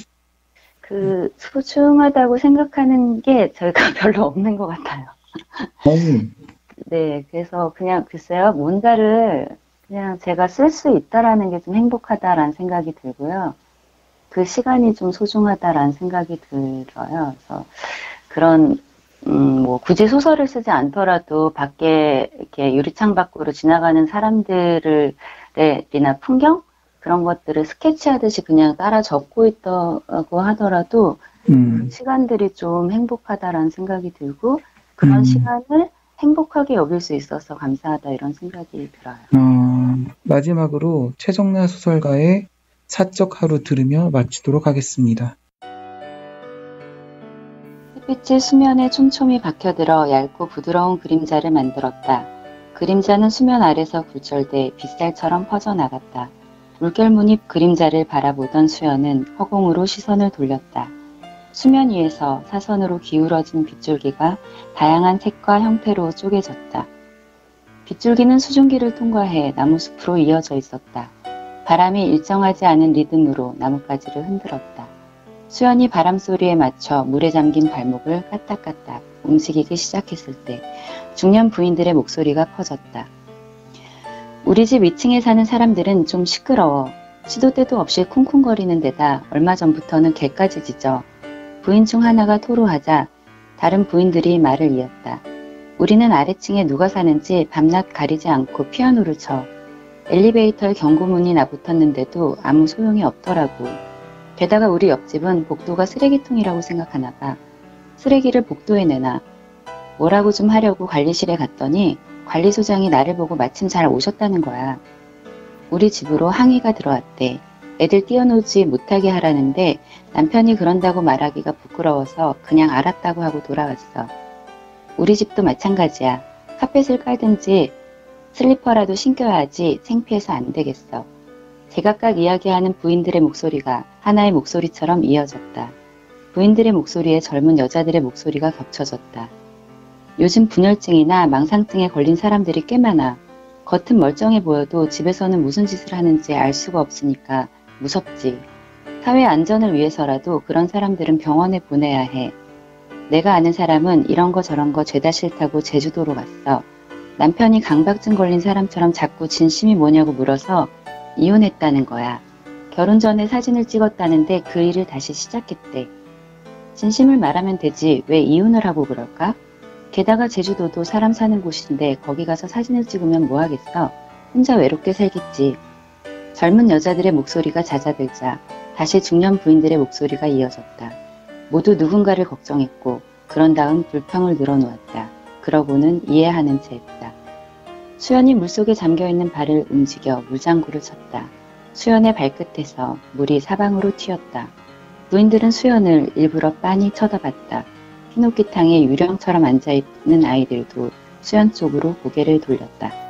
소중하다고 생각하는 게 저희가 별로 없는 것 같아요. 네, 그래서 그냥 글쎄요, 뭔가를 그냥 제가 쓸 수 있다라는 게 좀 행복하다라는 생각이 들고요. 그 시간이 좀 소중하다라는 생각이 들어요. 그래서 그런 굳이 소설을 쓰지 않더라도 밖에 이렇게 유리창 밖으로 지나가는 사람들이나 풍경 그런 것들을 스케치하듯이 그냥 따라 적고 있다고 하더라도 그 시간들이 좀 행복하다라는 생각이 들고 그런 시간을 행복하게 여길 수 있어서 감사하다 이런 생각이 들어요. 마지막으로 최정나 소설가의 사적 하루 들으며 마치도록 하겠습니다. 햇빛이 수면에 촘촘히 박혀들어 얇고 부드러운 그림자를 만들었다. 그림자는 수면 아래서 굴절돼 빗살처럼 퍼져나갔다. 물결무늬 그림자를 바라보던 수연은 허공으로 시선을 돌렸다. 수면 위에서 사선으로 기울어진 빗줄기가 다양한 색과 형태로 쪼개졌다. 빗줄기는 수증기를 통과해 나무숲으로 이어져 있었다. 바람이 일정하지 않은 리듬으로 나뭇가지를 흔들었다. 수연이 바람소리에 맞춰 물에 잠긴 발목을 까딱까딱 움직이기 시작했을 때 중년 부인들의 목소리가 커졌다. 우리 집 2층에 사는 사람들은 좀 시끄러워. 시도 때도 없이 쿵쿵거리는 데다 얼마 전부터는 개까지 짖어. 부인 중 하나가 토로하자 다른 부인들이 말을 이었다. 우리는 아래층에 누가 사는지 밤낮 가리지 않고 피아노를 쳐. 엘리베이터에 경고문이 나붙었는데도 아무 소용이 없더라고. 게다가 우리 옆집은 복도가 쓰레기통이라고 생각하나 봐. 쓰레기를 복도에 내놔. 뭐라고 좀 하려고 관리실에 갔더니 관리소장이 나를 보고 마침 잘 오셨다는 거야. 우리 집으로 항의가 들어왔대. 애들 띄워놓지 못하게 하라는데 남편이 그런다고 말하기가 부끄러워서 그냥 알았다고 하고 돌아왔어. 우리 집도 마찬가지야. 카펫을 깔든지 슬리퍼라도 신겨야지 창피해서 안 되겠어. 제각각 이야기하는 부인들의 목소리가 하나의 목소리처럼 이어졌다. 부인들의 목소리에 젊은 여자들의 목소리가 겹쳐졌다. 요즘 분열증이나 망상증에 걸린 사람들이 꽤 많아. 겉은 멀쩡해 보여도 집에서는 무슨 짓을 하는지 알 수가 없으니까 무섭지. 사회 안전을 위해서라도 그런 사람들은 병원에 보내야 해. 내가 아는 사람은 이런 거 저런 거 죄다 싫다고 제주도로 갔어. 남편이 강박증 걸린 사람처럼 자꾸 진심이 뭐냐고 물어서 이혼했다는 거야. 결혼 전에 사진을 찍었다는데 그 일을 다시 시작했대. 진심을 말하면 되지 왜 이혼을 하고 그럴까? 게다가 제주도도 사람 사는 곳인데 거기 가서 사진을 찍으면 뭐 하겠어? 혼자 외롭게 살겠지. 젊은 여자들의 목소리가 잦아들자 다시 중년 부인들의 목소리가 이어졌다. 모두 누군가를 걱정했고 그런 다음 불평을 늘어놓았다. 그러고는 이해하는 채 했다. 수연이 물속에 잠겨있는 발을 움직여 물장구를 쳤다. 수연의 발끝에서 물이 사방으로 튀었다. 부인들은 수연을 일부러 빤히 쳐다봤다. 흰옥기탕에 유령처럼 앉아있는 아이들도 수연 쪽으로 고개를 돌렸다.